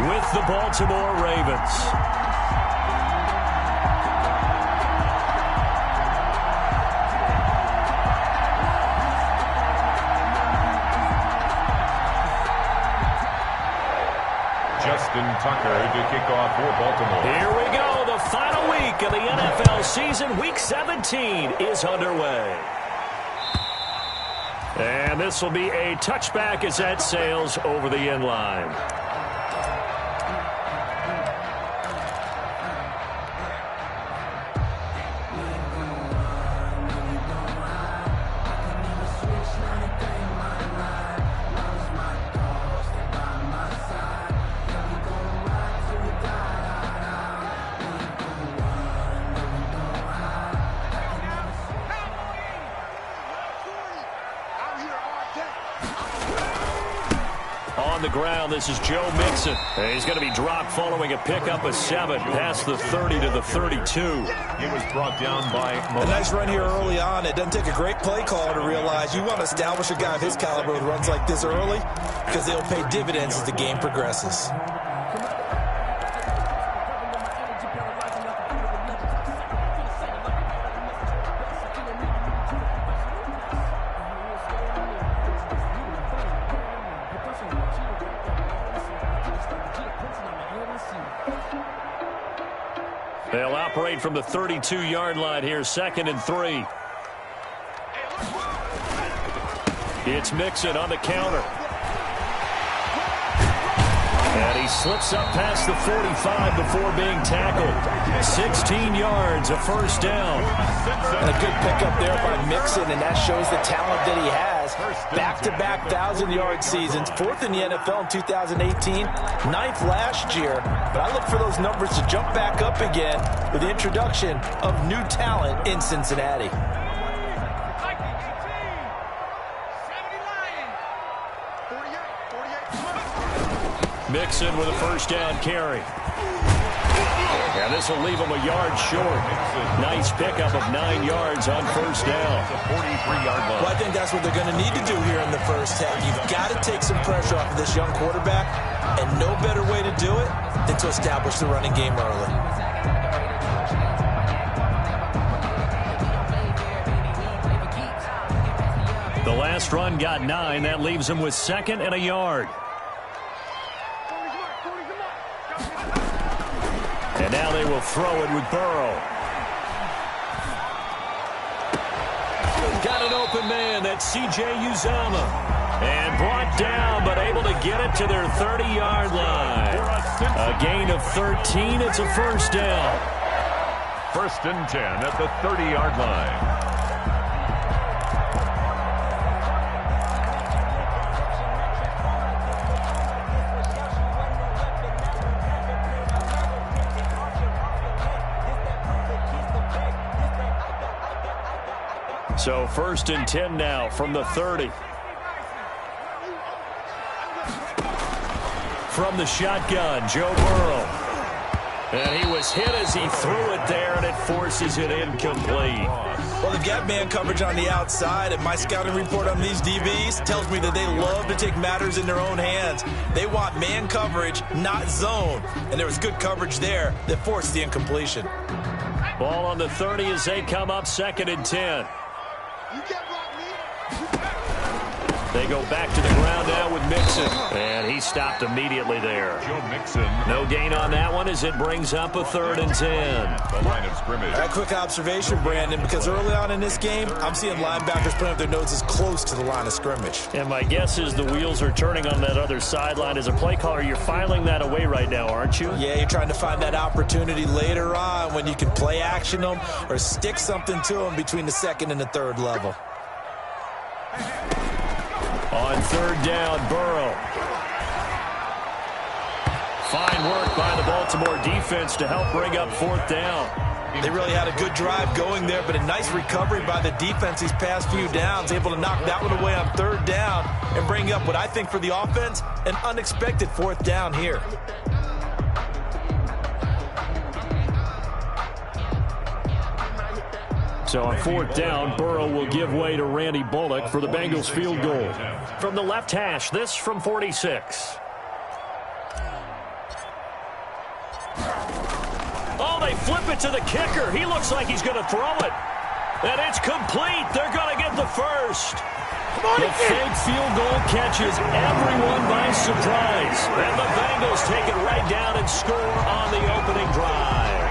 with the Baltimore Ravens. Justin Tucker to kick off for Baltimore. Here we go. The final week of the NFL season. Week 17 is underway. And this will be a touchback as that sails over the end line. On the ground, this is Joe Mixon. He's going to be dropped following a pickup of 7 past the 30 to the 32. It was brought down by a nice run here early on. It doesn't take a great play caller to realize you want to establish a guy of his caliber who runs like this early because they'll pay dividends as the game progresses. They'll operate from the 32-yard line here, 2nd and 3. It's Mixon on the counter. And he slips up past the 45 before being tackled. 16 yards, a first down. And a good pickup there by Mixon, and that shows the talent that he has. Back-to-back 1,000-yard seasons, 4th in the NFL in 2018, 9th last year. But I look for those numbers to jump back up again with the introduction of new talent in Cincinnati. Mixon with a first down carry. And this will leave him a yard short. Nice pickup of 9 yards on first down. 43-yard line. Well, I think that's what they're going to need to do here in the first half. You've got to take some pressure off of this young quarterback, and no better way to do it than to establish the running game early. The last run got 9. That leaves him with 2nd and a yard. And now they will throw it with Burrow. Got an open man. That's C.J. Uzomah. And brought down, but able to get it to their 30-yard line. A gain of 13. It's a first down. 1st and 10 at the 30-yard line. So 1st and 10 now from the 30. From the shotgun, Joe Burrow. And he was hit as he threw it there, and it forces it incomplete. Well, they've got man coverage on the outside, and my scouting report on these DBs tells me that they love to take matters in their own hands. They want man coverage, not zone. And there was good coverage there that forced the incompletion. Ball on the 30 as they come up 2nd and 10. They go back to the ground now with Mixon. And he stopped immediately there. Joe Mixon. No gain on that one as it brings up a 3rd and 10. The line of scrimmage. A quick observation, Brandon, because early on in this game, I'm seeing linebackers putting up their noses close to the line of scrimmage. And my guess is the wheels are turning on that other sideline. As a play caller, you're filing that away right now, aren't you? Yeah, you're trying to find that opportunity later on when you can play action them or stick something to them between the 2nd and the 3rd level. On 3rd down, Burrow. Fine work by the Baltimore defense to help bring up 4th down. They really had a good drive going there, but a nice recovery by the defense these past few downs, able to knock that one away on 3rd down and bring up what I think for the offense, an unexpected 4th down here. So on 4th down, Burrow will give way to Randy Bullock for the Bengals field goal. From the left hash, this from 46. they flip it to the kicker. He looks like he's going to throw it. And it's complete. They're going to get the first. The fake field goal catches everyone by surprise. And the Bengals take it right down and score on the opening drive.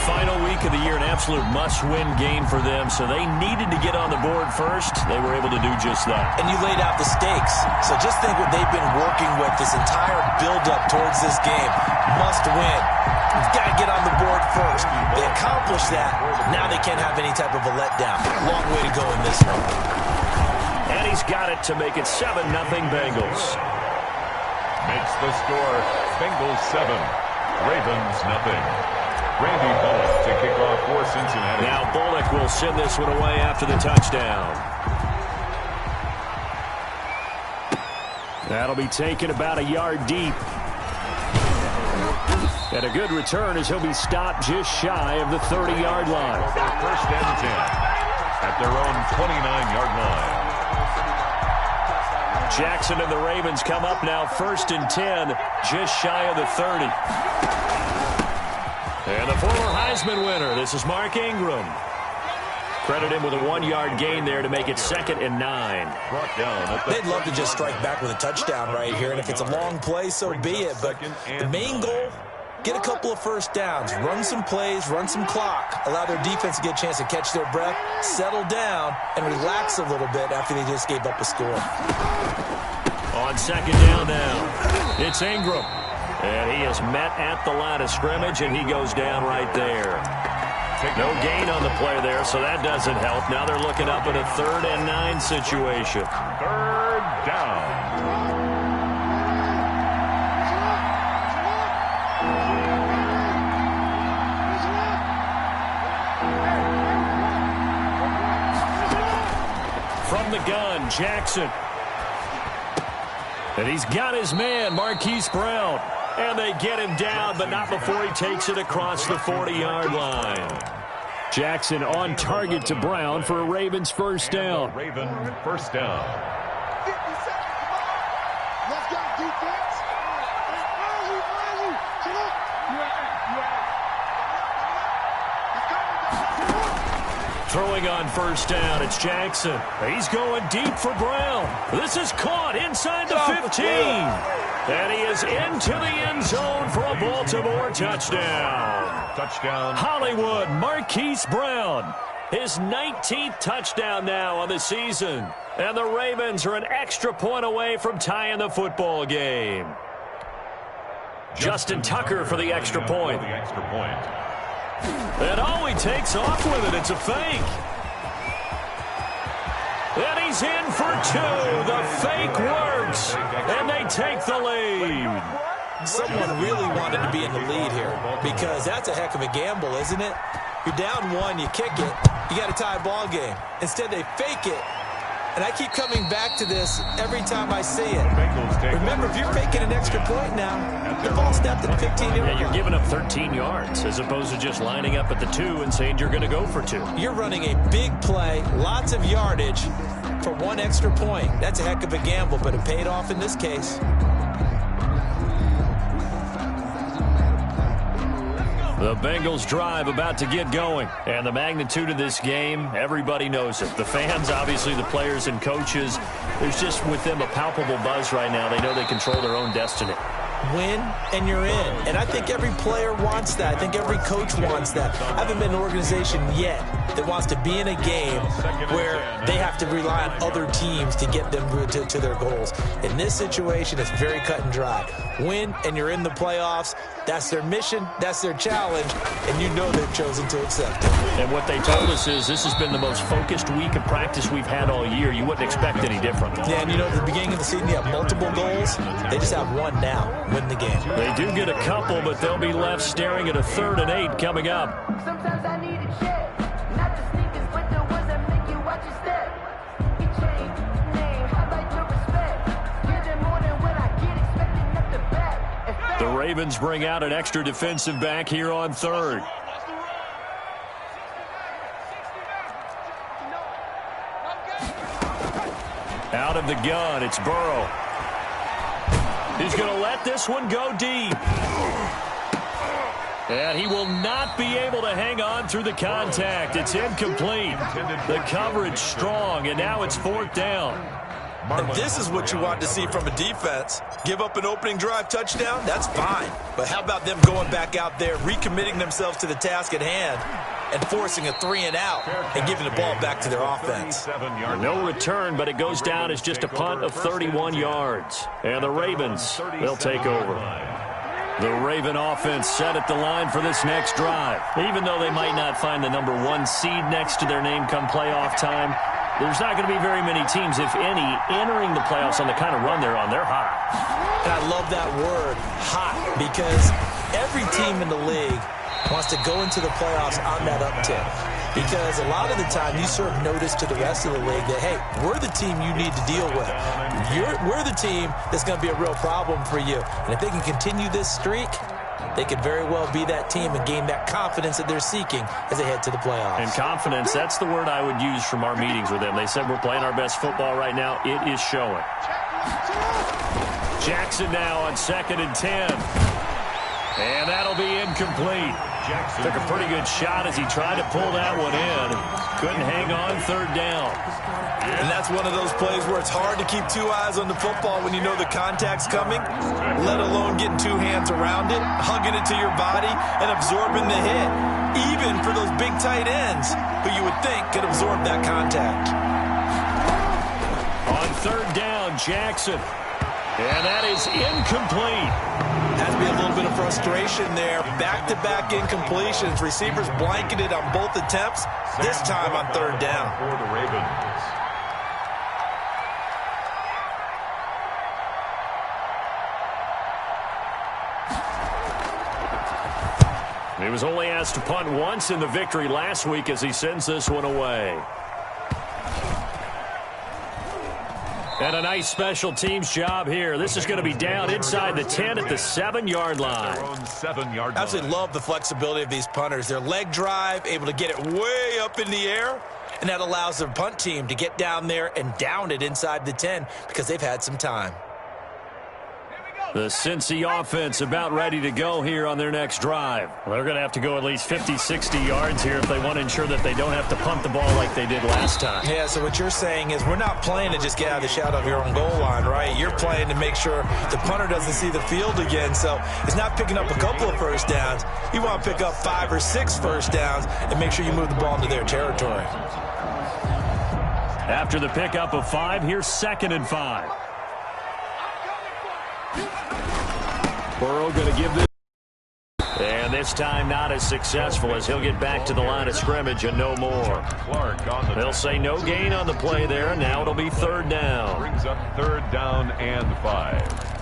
Final week of the year, an absolute must-win game for them, so they needed to get on the board first. They were able to do just that. And you laid out the stakes. So just think what they've been working with this entire build-up towards this game. Must win. You've got to get on the board first. They accomplished that. Now they can't have any type of a letdown. Long way to go in this one. And he's got it to make it 7-0 Bengals. Makes the score Bengals 7, Ravens 0. Randy Bullock to kick off for Cincinnati. Now Bullock will send this one away after the touchdown. That'll be taken about a yard deep. And a good return as he'll be stopped just shy of the 30-yard line. First and 10 at their own 29-yard line. Jackson and the Ravens come up now 1st and 10, just shy of the 30. And the former Heisman winner, this is Mark Ingram. Credit him with a 1-yard gain there to make it 2nd and 9. They'd love to just strike back with a touchdown right here, and if it's a long play, so be it. But the main goal, get a couple of first downs, run some plays, run some clock, allow their defense to get a chance to catch their breath, settle down, and relax a little bit after they just gave up a score. On 2nd down now, it's Ingram. And he is met at the line of scrimmage, and he goes down right there. No gain on the play there, so that doesn't help. Now they're looking up at a 3rd and 9 situation. 3rd down. From the gun, Jackson. And he's got his man, Marquise Brown. And they get him down, but not before he takes it across the 40-yard line. Jackson on target to Brown for a Ravens first down. Raven first down. 50 seconds. Let's go, defense. Throwing on first down, it's Jackson. He's going deep for Brown. This is caught inside the 15. And he is into the end zone for a Baltimore touchdown. Touchdown. Hollywood, Marquise Brown. His 19th touchdown now on the season. And the Ravens are an extra point away from tying the football game. Justin Tucker for the extra point. And he takes off with it. It's a fake. And he's in for 2. The fake works. And they take the lead. Someone really wanted to be in the lead here because that's a heck of a gamble, isn't it? You're down 1, you kick it, you got a tie ball game. Instead, they fake it. And I keep coming back to this every time I see it. Remember, if you're making an extra point now, the ball stepped at 15. Yeah, you're giving up 13 yards as opposed to just lining up at the 2 and saying you're going to go for 2. You're running a big play, lots of yardage for 1 extra point. That's a heck of a gamble, but it paid off in this case. The Bengals drive about to get going. And the magnitude of this game, everybody knows it. The fans, obviously the players and coaches, there's just with them a palpable buzz right now. They know they control their own destiny. Win and you're in. And I think every player wants that. I think every coach wants that. I haven't been in an organization yet that wants to be in a game where they have to rely on other teams to get them to their goals. In this situation, it's very cut and dry. Win and you're in the playoffs. That's their mission. That's their challenge. And you know they've chosen to accept it. And what they told us is this has been the most focused week of practice we've had all year. You wouldn't expect any different. Yeah, and you know, at the beginning of the season, you have multiple goals. They just have one now. Win the game. They do get a couple, but they'll be left staring at a 3rd and 8 coming up. Sometimes I need a check, not the sneakers, but the ones that make you watch your step. You change name, how about your respect? Give them more than what I get, expecting at the back. The Ravens bring out an extra defensive back here on 3rd. Out of the gun, it's Burrow. He's going to let this one go deep. And he will not be able to hang on through the contact. It's incomplete. The coverage strong, and now it's 4th down. And this is what you want to see from a defense. Give up an opening drive touchdown, that's fine. But how about them going back out there, recommitting themselves to the task at hand, and forcing a 3-and-out and giving the ball back to their offense. No return, but it goes down as just a punt of 31 yards. And the Ravens, they'll take over. The Raven offense set at the line for this next drive. Even though they might not find the number 1 seed next to their name come playoff time, there's not going to be very many teams, if any, entering the playoffs on the kind of run they're on. They're hot. And I love that word, hot, because every team in the league wants to go into the playoffs on that uptick. Because a lot of the time you serve notice to the rest of the league that, hey, we're the team you need to deal with. We're the team that's going to be a real problem for you. And if they can continue this streak, they could very well be that team and gain that confidence that they're seeking as they head to the playoffs. And confidence, that's the word I would use from our meetings with them. They said we're playing our best football right now. It is showing. Jackson now on 2nd and 10. And that'll be incomplete. Took a pretty good shot as he tried to pull that one in. Couldn't hang on 3rd down. And that's one of those plays where it's hard to keep 2 eyes on the football when you know the contact's coming, let alone getting 2 hands around it, hugging it to your body, and absorbing the hit, even for those big tight ends who you would think could absorb that contact. On 3rd down, Jackson. And that is incomplete. Has to be a little bit of frustration there. Back-to-back incompletions. Receivers blanketed on both attempts, this time on 3rd down. For the Ravens. He was only asked to punt once in the victory last week as he sends this one away. And a nice special teams job here. This is going to be down inside the 10 at the 7-yard line. I absolutely love the flexibility of these punters. Their leg drive, able to get it way up in the air, and that allows their punt team to get down there and down it inside the 10 because they've had some time. The Cincy offense about ready to go here on their next drive. They're going to have to go at least 50, 60 yards here if they want to ensure that they don't have to punt the ball like they did last time. Yeah, so what you're saying is we're not playing to just get out of the shadow of your own goal line, right? You're playing to make sure the punter doesn't see the field again. So it's not picking up a couple of first downs. You want to pick up 5 or 6 first downs and make sure you move the ball into their territory. After the pickup of 5, here's 2nd and 5. Burrow going to give this. And this time not as successful as he'll get back to the line of scrimmage and no more. They'll say no gain on the play there, and now it'll be 3rd down. Brings up 3rd down and 5.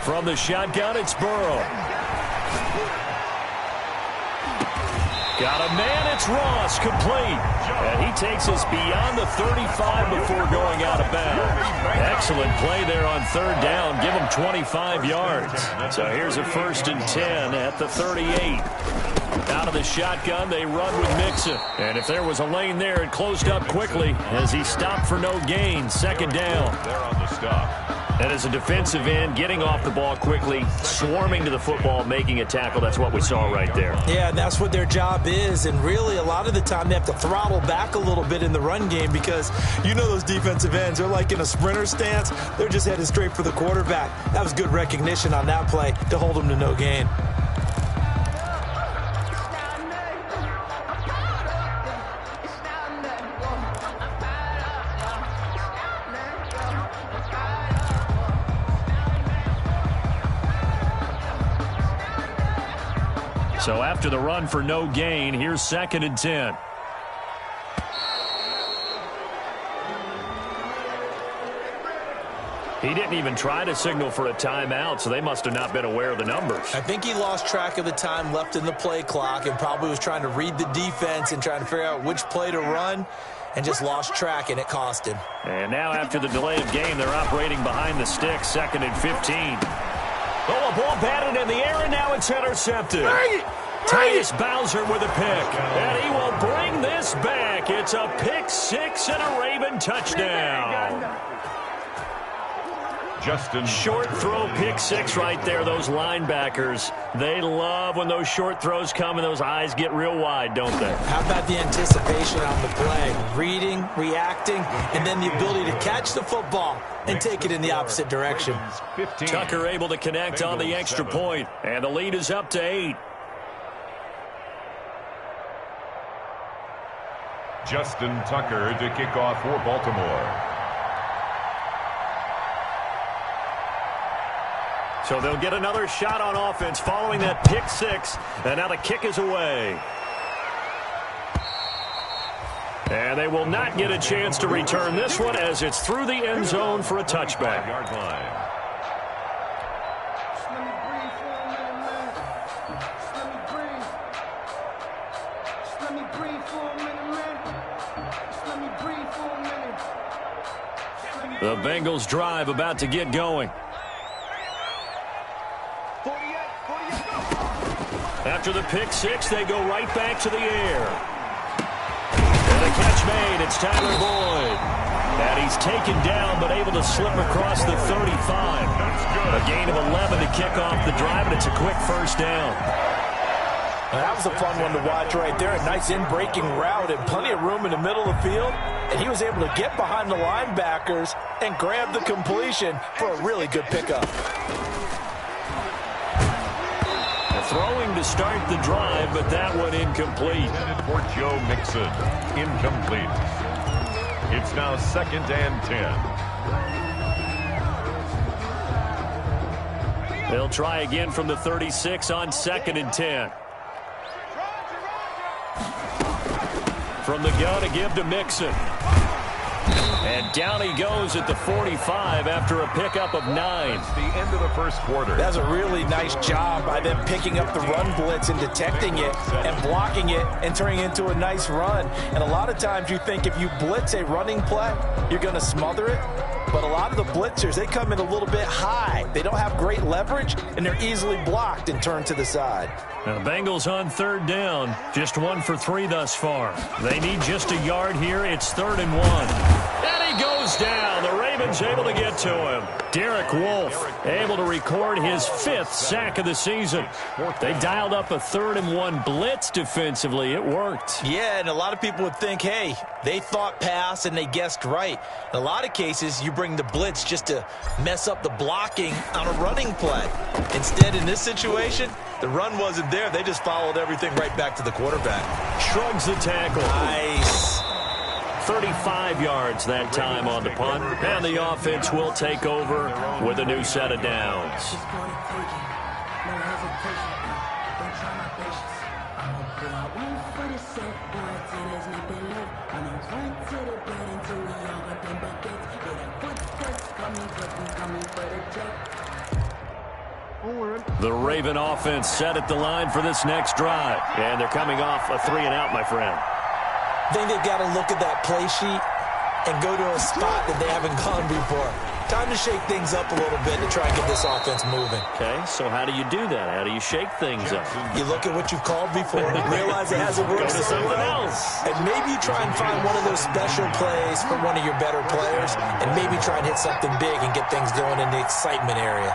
From the shotgun, it's Burrow. Got a man, it's Ross, complete. And he takes us beyond the 35 before going out of bounds. Excellent play there on 3rd down. Give him 25 yards. So here's a 1st and 10 at the 38. Out of the shotgun, they run with Mixon. And if there was a lane there, it closed up quickly as he stopped for no gain. 2nd down. They're on the stop. And as a defensive end, getting off the ball quickly, swarming to the football, making a tackle, that's what we saw right there. Yeah, and that's what their job is. And really, a lot of the time, they have to throttle back a little bit in the run game because you know those defensive ends, they're like in a sprinter stance. They're just headed straight for the quarterback. That was good recognition on that play to hold them to no gain. So after the run for no gain, here's 2nd and 10. He didn't even try to signal for a timeout, so they must have not been aware of the numbers. I think he lost track of the time left in the play clock and probably was trying to read the defense and trying to figure out which play to run. and just lost track, and it cost him. And now after the delay of game, they're operating behind the sticks, 2nd and 15. Oh, a ball batted in the air, and now it's intercepted. Tyus Bowser with a pick, and he will bring this back. It's a pick six and a Raven touchdown. Short throw pick six right there. Those linebackers, they love when those short throws come and those eyes get real wide, don't they? How about the anticipation on the play? Reading, reacting, and then the ability to catch the football and take it in the opposite direction. Tucker able to connect on the extra point, and the lead is up to 8. Justin Tucker to kick off for Baltimore. So they'll get another shot on offense following that pick six, and now the kick is away. And they will not get a chance to return this one as it's through the end zone for a touchback. Yard line. The Bengals drive about to get going. After the pick six, they go right back to the air. And the catch made. It's Tyler Boyd. And he's taken down but able to slip across the 35. A gain of 11 to kick off the drive, and it's a quick first down. That was a fun one to watch right there. A nice in-breaking route and plenty of room in the middle of the field. And he was able to get behind the linebackers and grab the completion for a really good pickup. Throwing to start the drive, but that one incomplete. For Joe Mixon, incomplete. It's now 2nd and 10. They'll try again from the 36 on 2nd and 10. From the gun to give to Mixon. And down he goes at the 45 after a pickup of 9. That's the end of the first quarter. That's a really nice job by them picking up the run blitz and detecting it and blocking it and turning it into a nice run. And a lot of times you think if you blitz a running play, you're going to smother it. But a lot of the blitzers, they come in a little bit high. They don't have great leverage, and they're easily blocked and turned to the side. Now the Bengals on 3rd down. Just 1 for 3 thus far. They need just a yard here. It's 3rd and 1. And he goes down. The Ravens able to get to him. Derek Wolfe able to record his 5th sack of the season. They dialed up a 3rd and 1 blitz defensively. It worked. Yeah, and a lot of people would think, hey, they thought pass and they guessed right. In a lot of cases, you bring the blitz just to mess up the blocking on a running play. Instead, in this situation, the run wasn't there. They just followed everything right back to the quarterback. Shrugs the tackle. Nice. 35 yards that time on the punt. And the offense will take over with a new set of downs. The Raven offense set at the line for this next drive. And they're coming off a 3-and-out, my friend. I think they've got to look at that play sheet and go to a spot that they haven't gone before. Time to shake things up a little bit to try and get this offense moving. Okay, so how do you do that? How do you shake things up? You look at what you've called before, realize it hasn't worked Go to so something well, else. and maybe you try and find one of those special plays for one of your better players, and maybe try and hit something big and get things going in the excitement area.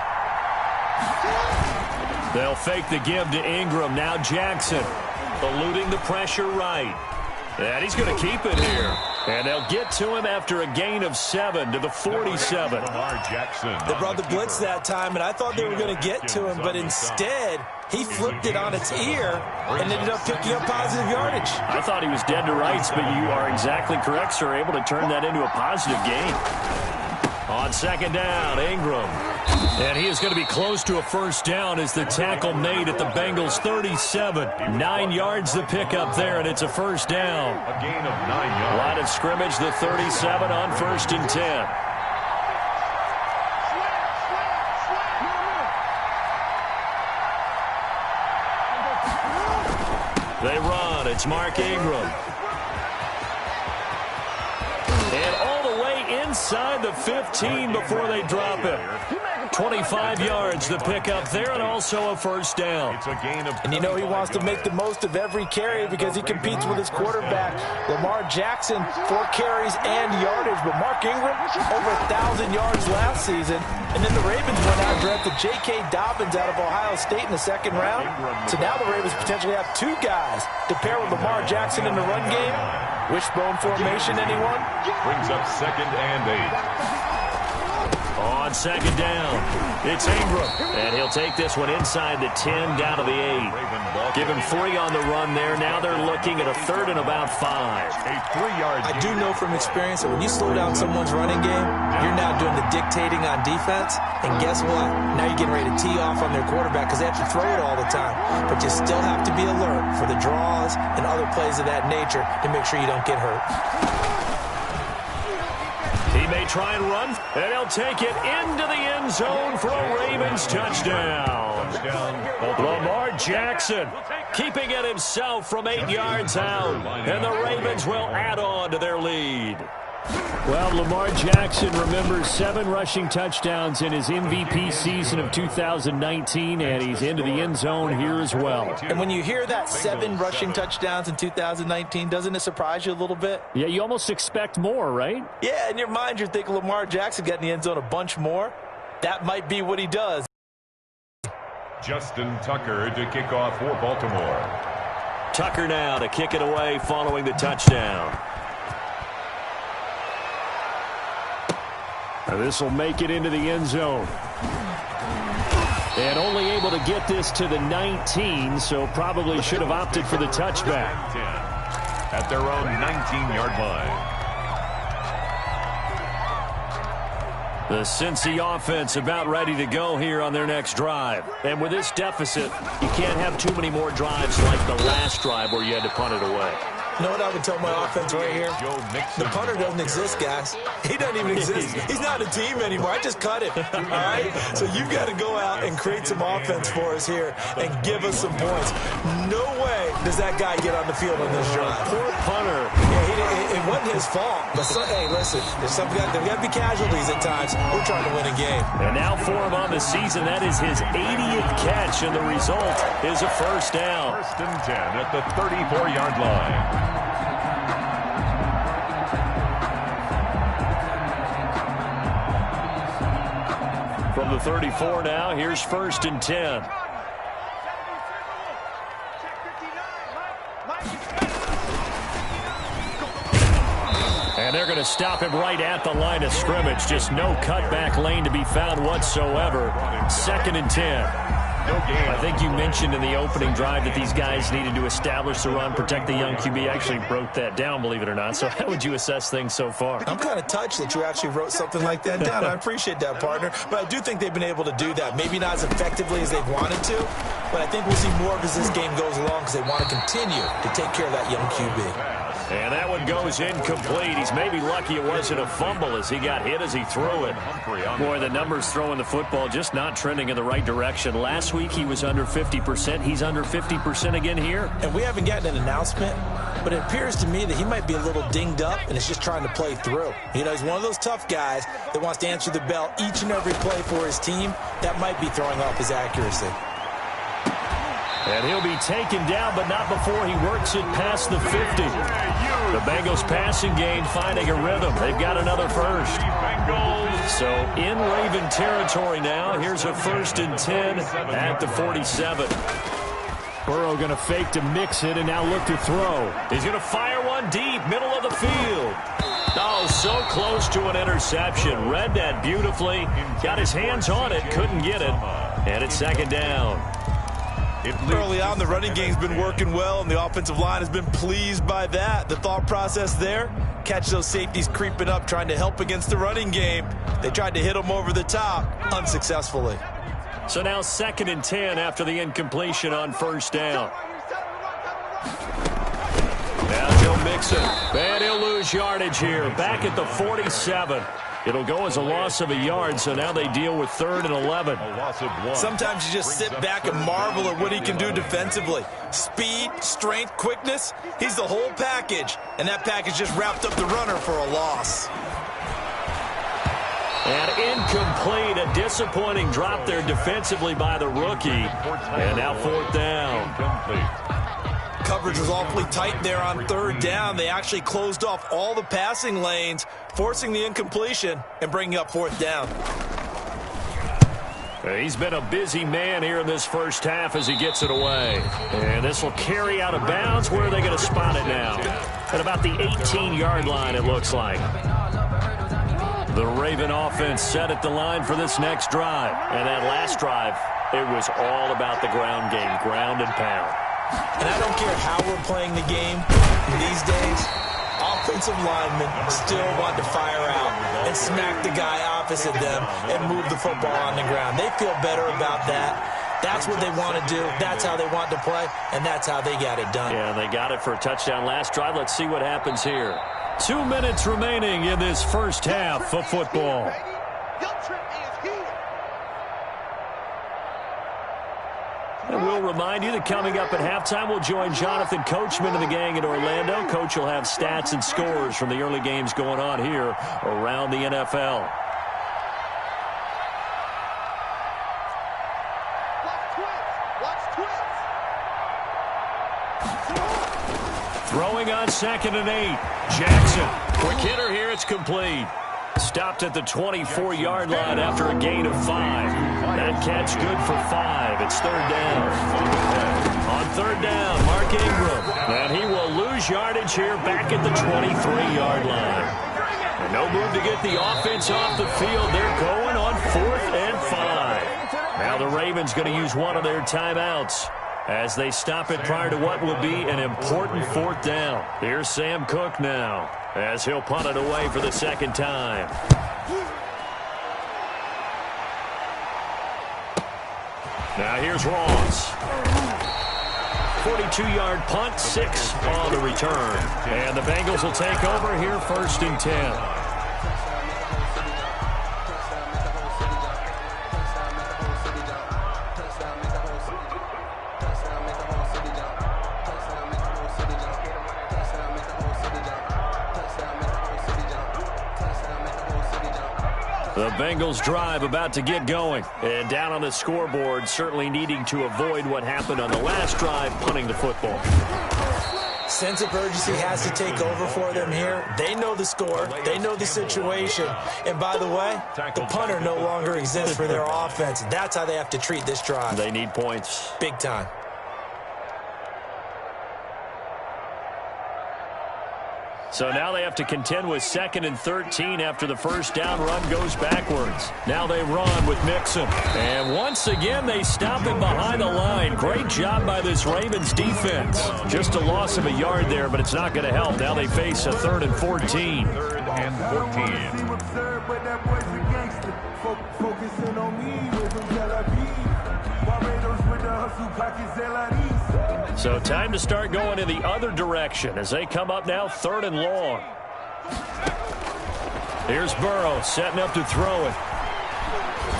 They'll fake the give to Ingram. Now Jackson eluding the pressure right. And he's going to keep it here. And they'll get to him after a gain of 7 to the 47. They brought the blitz that time, and I thought they were going to get to him, but instead he flipped it on its ear and ended up picking up positive yardage. I thought he was dead to rights, but you are exactly correct, sir. Able to turn that into a positive gain. On 2nd down, Ingram. And he is going to be close to a first down as the tackle made at the Bengals 37. 9 yards to pick up there, and it's a first down. A gain of 9 yards. Line of scrimmage, the 37 on 1st and 10. They run. It's Mark Ingram. inside the 15 before they drop it. 25 yards the pickup there, and also a first down. It's a gain of And you know he wants to make the most of every carry because he competes with his quarterback, Lamar Jackson, 4 carries and yardage. But Mark Ingram, over 1,000 yards last season. And then the Ravens went out and drafted J.K. Dobbins out of Ohio State in the second round. So now the Ravens potentially have 2 guys to pair with Lamar Jackson in the run game. Wishbone formation, anyone? brings up 2nd and 8. On second down, it's Ingram, and he'll take this one inside the 10 down to the 8. Give him 3 on the run there. Now they're looking at a 3rd and about 5. A 3-yard I do know from experience that when you slow down someone's running game, you're now doing the dictating on defense. And guess what? Now you're getting ready to tee off on their quarterback because they have to throw it all the time. But you still have to be alert for the draws and other plays of that nature to make sure you don't get hurt. He may try and run, and he'll take it into the end zone for a Ravens touchdown. Lamar Jackson keeping it himself from 8 yards out, and the Ravens will add on to their lead. Well, Lamar Jackson remembers 7 rushing touchdowns in his MVP season of 2019, and he's into the end zone here as well. And when you hear that 7 rushing touchdowns in 2019, doesn't it surprise you a little bit? Yeah, you almost expect more, right? Yeah, in your mind you're thinking Lamar Jackson got in the end zone a bunch more. That might be what he does. Justin Tucker to kick off for Baltimore. Tucker now to kick it away following the touchdown. This will make it into the end zone. And only able to get this to the 19, so probably should have opted for the touchback. At their own 19-yard line. The Cincy offense about ready to go here on their next drive. And with this deficit, you can't have too many more drives like the last drive where you had to punt it away. You know what I would tell my offense right here? The punter doesn't exist, guys. He doesn't even exist. He's not a team anymore. I just cut him. All right? So you've got to go out and create some offense for us here and give us some points. No way does that guy get on the field on this drive. Poor punter. Yeah, it wasn't his fault. But, hey, listen, there's got to be casualties at times. We're trying to win a game. And now for him on the season, that is his 80th catch, and the result is a first down. 1st and 10 at the 34-yard line. From the 34 now, here's 1st and 10. And they're going to stop him right at the line of scrimmage. Just no cutback lane to be found whatsoever. 2nd and 10. I think you mentioned in the opening drive that these guys needed to establish the run, protect the young QB. I actually wrote that down, believe it or not. So how would you assess things so far? I'm kind of touched that you actually wrote something like that down. I appreciate that, partner. But I do think they've been able to do that. Maybe not as effectively as they've wanted to, but I think we'll see more as this game goes along because they want to continue to take care of that young QB. And that one goes incomplete. He's maybe lucky it wasn't a fumble as he got hit as he threw it. Boy, the numbers throwing the football just not trending in the right direction. Last week he was under 50%. He's under 50% again here. And we haven't gotten an announcement, but it appears to me that he might be a little dinged up and is just trying to play through. You know, he's one of those tough guys that wants to answer the bell each and every play for his team. That might be throwing off his accuracy. And he'll be taken down, but not before he works it past the 50. The Bengals passing game finding a rhythm. They've got another first. So in Raven territory now. Here's a 1st and 10 at the 47. Burrow going to fake to mix it and now look to throw. He's going to fire one deep, middle of the field. Oh, so close to an interception. Read that beautifully. Got his hands on it, couldn't get it. And it's 2nd down. Early on, the running game's been working well, and the offensive line has been pleased by that. The thought process there, catch those safeties creeping up, trying to help against the running game. They tried to hit them over the top, unsuccessfully. So now 2nd and 10 after the incompletion on 1st down. Now Joe Mixon, and he'll lose yardage here. Back at the 47. It'll go as a loss of a yard, so now they deal with 3rd and 11. A loss of 1. Sometimes you just sit back and marvel at what he can do defensively. Speed, strength, quickness, he's the whole package. And that package just wrapped up the runner for a loss. And incomplete. A disappointing drop there defensively by the rookie. And now 4th down. Coverage was awfully tight there on 3rd down. They actually closed off all the passing lanes, forcing the incompletion and bringing up 4th down. He's been a busy man here in this first half as he gets it away. And this will carry out of bounds. Where are they going to spot it now? At about the 18-yard line, it looks like. The Raven offense set at the line for this next drive. And that last drive, it was all about the ground game, ground and pound. And I don't care how we're playing the game these days, offensive linemen still want to fire out and smack the guy opposite them and move the football on the ground. They feel better about that. That's what they want to do. That's how they want to play, and that's how they got it done. Yeah, they got it for a touchdown last drive. Let's see what happens here. 2 minutes remaining in this first half of football. And we'll remind you that coming up at halftime, we'll join Jonathan Coachman and the gang in Orlando. Coach will have stats and scores from the early games going on here around the NFL. Throwing on 2nd and 8. Jackson. Quick hitter here. It's complete. Stopped at the 24-yard line after a gain of 5. That catch good for 5. It's 3rd down. On 3rd down, Mark Ingram. And he will lose yardage here back at the 23-yard line. And no move to get the offense off the field. They're going on 4th and 5. Now the Ravens going to use one of their timeouts as they stop it prior to what will be an important 4th down. Here's Sam Cook now as he'll punt it away for the 2nd time. Now here's Ross. 42-yard punt, 6 on the return. And the Bengals will take over here 1st and 10. The Bengals drive about to get going. And down on the scoreboard, certainly needing to avoid what happened on the last drive, punting the football. Sense of urgency has to take over for them here. They know the score. They know the situation. And by the way, the punter no longer exists for their offense. That's how they have to treat this drive. They need points. Big time. So now they have to contend with 2nd and 13 after the first down run goes backwards. Now they run with Mixon. And once again, they stop him behind the line. Great job by this Ravens defense. Just a loss of a yard there, but it's not going to help. Now they face a 3rd and 14. 3rd and 14. So time to start going in the other direction as they come up now 3rd and long. Here's Burrow setting up to throw it.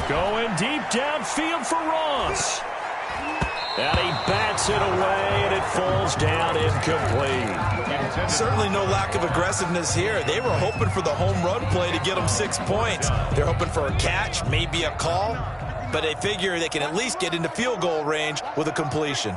Going deep downfield for Ross. And he bats it away, and it falls down incomplete. Certainly no lack of aggressiveness here. They were hoping for the home run play to get them 6 points. They're hoping for a catch, maybe a call, but they figure they can at least get into field goal range with a completion.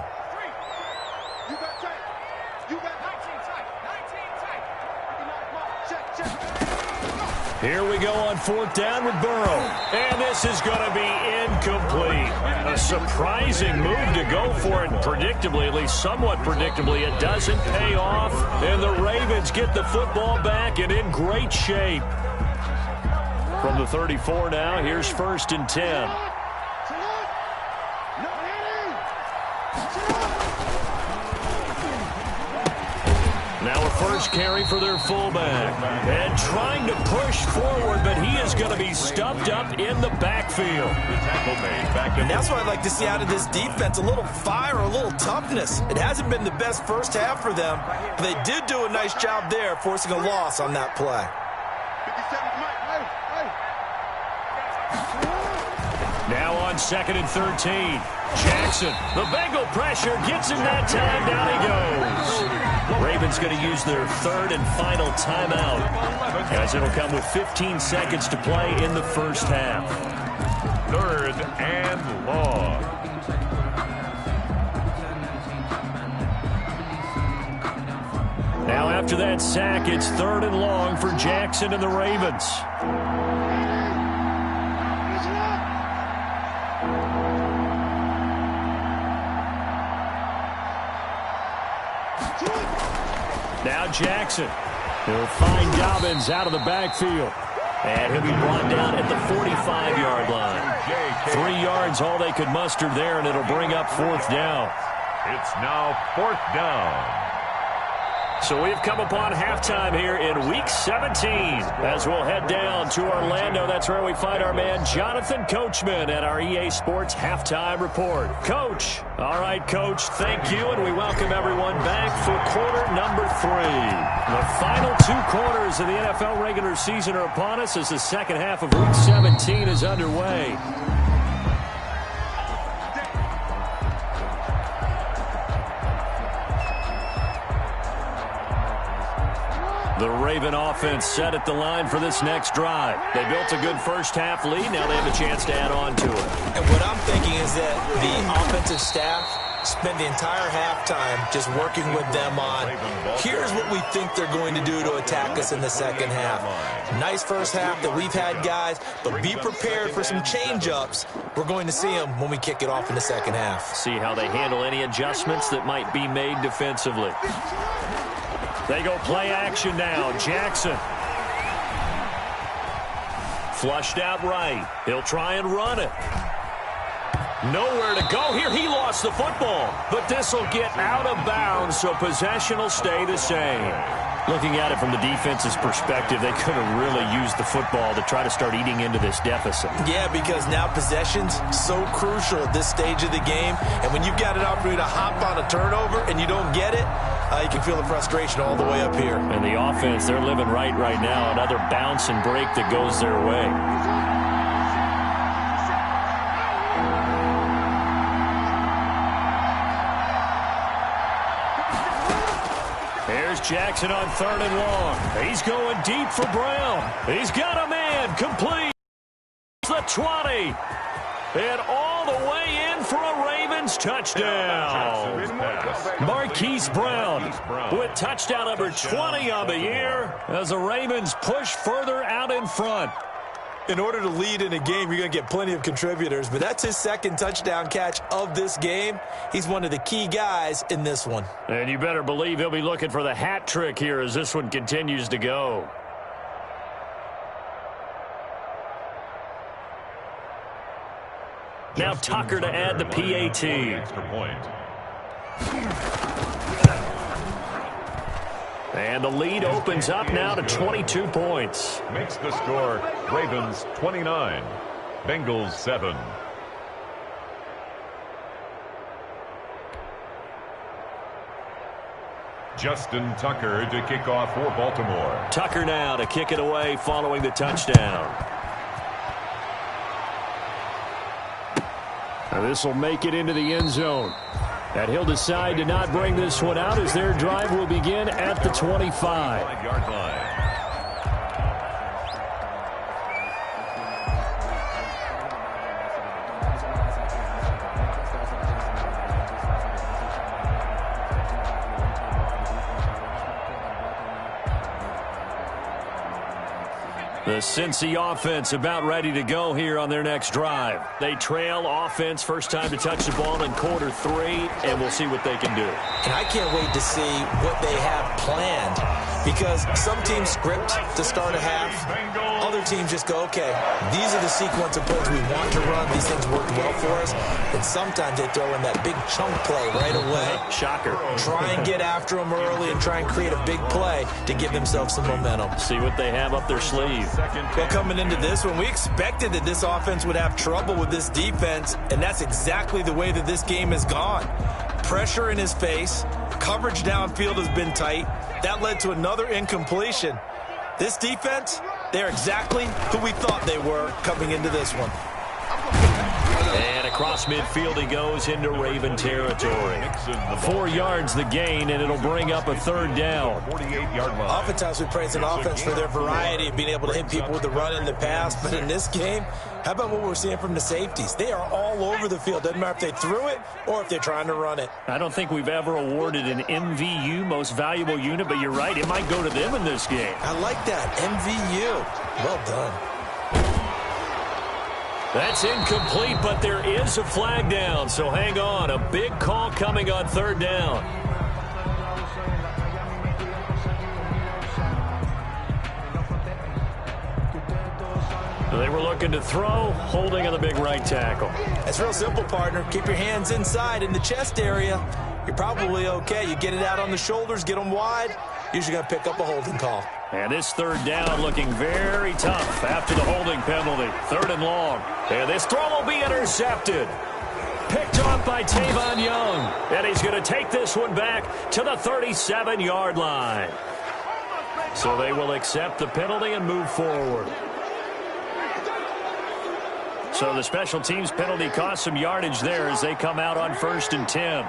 Here we go on 4th down with Burrow. And this is going to be incomplete. A surprising move to go for it. Predictably, at least somewhat predictably, it doesn't pay off. And the Ravens get the football back and in great shape. From the 34 now, here's 1st and 10. Now a first carry for their fullback. And trying to push forward, but he is going to be stuffed up in the backfield. And that's what I'd like to see out of this defense. A little fire, a little toughness. It hasn't been the best first half for them, but they did do a nice job there, forcing a loss on that play. Now on 2nd and 13. Jackson, the Bengal pressure gets him that time. Down he goes. Ravens going to use their third and final timeout, as it'll come with 15 seconds to play in the first half. 3rd and long. Now after that sack, it's 3rd and long for Jackson and the Ravens. Now Jackson. He'll find Dobbins out of the backfield. And he'll be brought down at the 45-yard line. 3 yards, all they could muster there, and it'll bring up 4th down. It's now 4th down. So we've come upon halftime here in Week 17 as we'll head down to Orlando. That's where we find our man Jonathan Coachman at our EA Sports Halftime Report. Coach. All right, Coach, thank you, and we welcome everyone back for quarter number 3. The final 2 quarters of the NFL regular season are upon us as the second half of Week 17 is underway. The Raven offense set at the line for this next drive. They built a good first-half lead. Now they have a chance to add on to it. And what I'm thinking is that the offensive staff spend the entire halftime just working with them on, here's what we think they're going to do to attack us in the second half. Nice first half that we've had, guys, but be prepared for some change-ups. We're going to see them when we kick it off in the second half. See how they handle any adjustments that might be made defensively. They go play action now. Jackson. Flushed out right. He'll try and run it. Nowhere to go here. He lost the football. But this will get out of bounds, so possession will stay the same. Looking at it from the defense's perspective, they could have really used the football to try to start eating into this deficit. Yeah, because now possession's so crucial at this stage of the game. And when you've got an opportunity to hop on a turnover and you don't get it, you can feel the frustration all the way up here. And the offense, they're living right now. Another bounce and break that goes their way. Here's Jackson on 3rd and long. He's going deep for Brown. He's got a man. Complete. The 20. And all the way in for a Ravens touchdown. Marquise Brown with touchdown number 20 on the year as the Ravens push further out in front. In order to lead in a game, you're going to get plenty of contributors, but that's his second touchdown catch of this game. He's one of the key guys in this one. And you better believe he'll be looking for the hat trick here as this one continues to go. Now Tucker to add the PAT. Extra point. And the lead opens up now to 22 points. Makes the score Ravens 29, Bengals 7. Justin Tucker to kick off for Baltimore. Tucker now to kick it away following the touchdown. This will make it into the end zone. And he'll decide to not bring this one out as their drive will begin at the 25. 5-yard line. The Cincy offense about ready to go here on their next drive. They trail offense first time to touch the ball in quarter 3, and we'll see what they can do. And I can't wait to see what they have planned, because some teams script to start a half. Other teams just go, okay, these are the sequence of plays we want to run. These things worked well for us. And sometimes they throw in that big chunk play right away. Shocker. Try and get after them early and try and create a big play to give themselves some momentum. See what they have up their sleeve. Well, coming into this one, we expected that this offense would have trouble with this defense, and that's exactly the way that this game has gone. Pressure in his face. Coverage downfield has been tight. That led to another incompletion. This defense, they're exactly who we thought they were coming into this one. And a across midfield he goes into Raven territory. 4 yards the gain, and it'll bring up a third down. 48-yard line. Oftentimes we praise an offense for their variety of being able to hit people with the run in the pass, but in this game, how about what we're seeing from the safeties? They are all over the field. Doesn't matter if they threw it or if they're trying to run it. I don't think we've ever awarded an MVU, most valuable unit, but you're right, it might go to them in this game. I like that, MVU. Well done. That's incomplete, but there is a flag down, so hang on. A big call coming on third down. They were looking to throw, holding on the big right tackle. It's real simple, partner. Keep your hands inside in the chest area. You're probably okay. You get it out on the shoulders, get them wide. Usually going to pick up a holding call. And this third down looking very tough after the holding penalty. 3rd and long. And this throw will be intercepted. Picked off by Tavon Young. And he's going to take this one back to the 37-yard line. So they will accept the penalty and move forward. So the special teams penalty cost some yardage there as they come out on 1st and 10.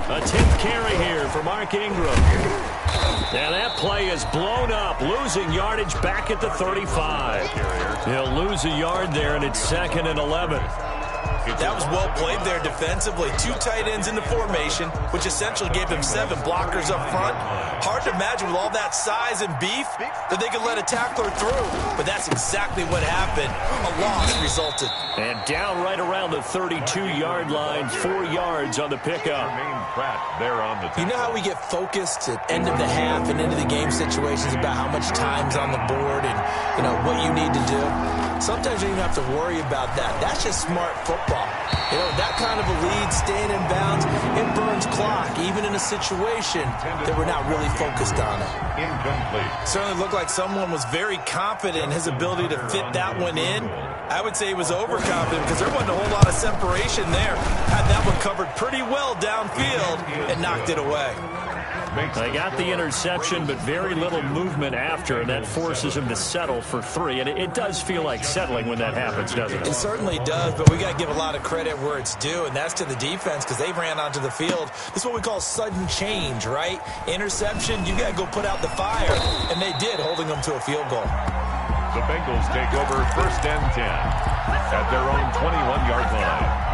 A 10th carry here for Mark Ingram. And that play is blown up, losing yardage back at the 35. He'll lose a yard there, and it's 2nd and 11. That was well played there defensively. 2 tight ends in the formation, which essentially gave him 7 blockers up front. Hard to imagine with all that size and beef that they could let a tackler through. But that's exactly what happened. A loss resulted. And down right around the 32-yard line, 4 yards on the pickup. You know how we get focused at end of the half and into the game situations about how much time's on the board and, you know, what you need to do? Sometimes you don't even have to worry about that. That's just smart football. You know, that kind of a lead, staying in bounds, it burns clock, even in a situation that we're not really focused on it. Incomplete. Certainly looked like someone was very confident in his ability to fit that one in. I would say he was overconfident because there wasn't a whole lot of separation there. Had that one covered pretty well downfield and knocked it away. They got the interception, but very little movement after, and that forces him to settle for 3. And it does feel like settling when that happens, doesn't it? It certainly does, but we got to give a lot of credit where it's due, and that's to the defense because they ran onto the field. This is what we call sudden change, right? Interception, you got to go put out the fire, and they did, holding them to a field goal. The Bengals take over 1st and 10 at their own 21-yard line.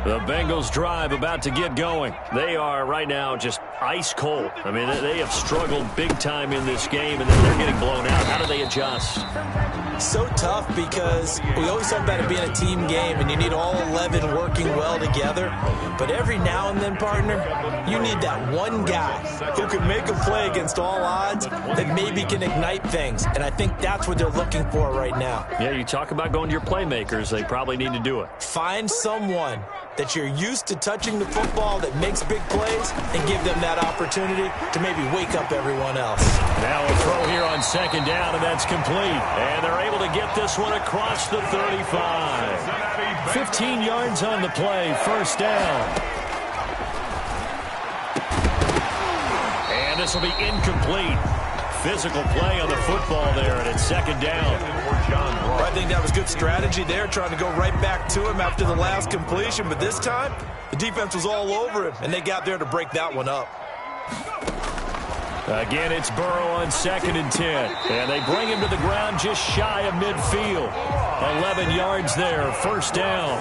The Bengals drive about to get going. They are right now just ice cold. I mean, they have struggled big time in this game, and then they're getting blown out. How do they adjust? So tough because we always talk about it being a team game, and you need all 11 working well together. But every now and then, partner, you need that one guy who can make a play against all odds that maybe can ignite things. And I think that's what they're looking for right now. Yeah, you talk about going to your playmakers. They probably need to do it. Find someone that you're used to touching the football that makes big plays and give them that opportunity to maybe wake up everyone else. Now a throw here on 2nd down, and that's complete. And they're able to get this one across the 35. 15 yards on the play, 1st down. And this will be incomplete. Physical play on the football there, and it's 2nd down. I think that was good strategy there, trying to go right back to him after the last completion. But this time, the defense was all over him, and they got there to break that one up. Again, it's Burrow on 2nd and 10. And they bring him to the ground just shy of midfield. 11 yards there, 1st down.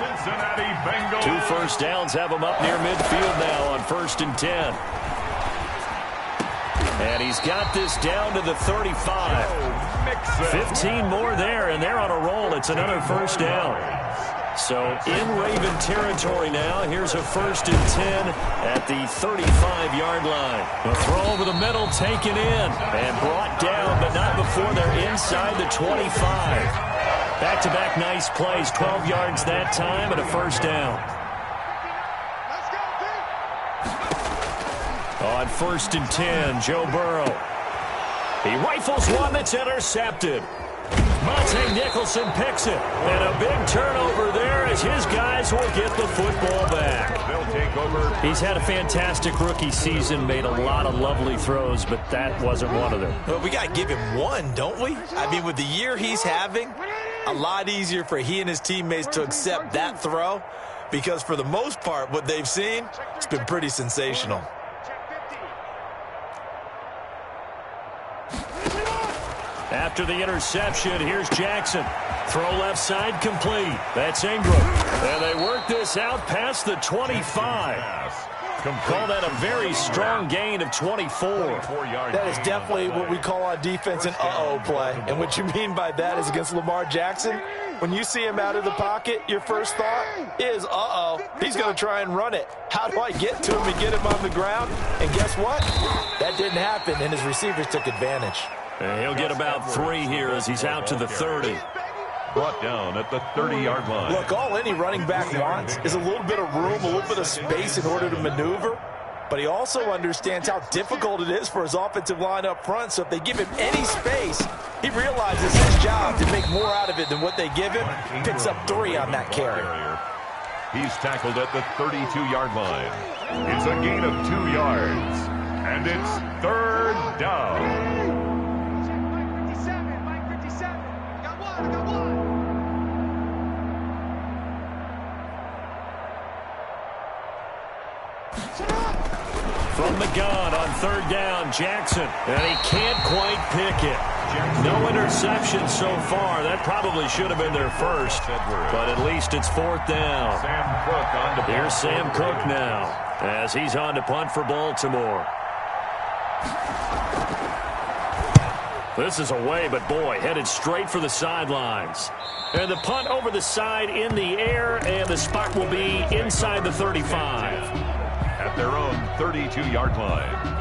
2 first downs have him up near midfield now on 1st and 10. And he's got this down to the 35. 15 more there, and they're on a roll. It's another 1st down. So in Raven territory now. Here's a 1st and 10 at the 35-yard line. A throw over the middle, taken in, and brought down, but not before they're inside the 25. Back-to-back nice plays, 12 yards that time, and a 1st down. On 1st and 10, Joe Burrow. He rifles one that's intercepted. Monte Nicholson picks it. And a big turnover there as his guys will get the football back. They'll take over. He's had a fantastic rookie season, made a lot of lovely throws, but that wasn't one of them. Well, we got to give him one, don't we? I mean, with the year he's having, a lot easier for he and his teammates to accept that throw because for the most part, what they've seen, it's been pretty sensational. After the interception, here's Jackson. Throw left side complete. That's Ingram. And they work this out past the 25. Call that a very strong gain of 24. That is definitely what we call on defense an uh-oh play. And what you mean by that is against Lamar Jackson, when you see him out of the pocket, your first thought is, uh-oh, he's going to try and run it. How do I get to him and get him on the ground? And guess what? That didn't happen, and his receivers took advantage. And he'll get about 3 here as he's out to the 30. Brought down at the 30-yard line. Look, all any running back wants is a little bit of room, a little bit of space in order to maneuver. But he also understands how difficult it is for his offensive line up front. So if they give him any space, he realizes his job to make more out of it than what they give him. Picks up 3 on that carry. He's tackled at the 32-yard line. It's a gain of 2 yards. And it's 3rd down. From the gun on 3rd down, Jackson. And he can't quite pick it. No interception so far. That probably should have been their first. But at least it's 4th down. Here's Sam Cook now as he's on to punt for Baltimore. This is away, but boy, headed straight for the sidelines. And the punt over the side in the air, and the spot will be inside the 35. At their own 32-yard line.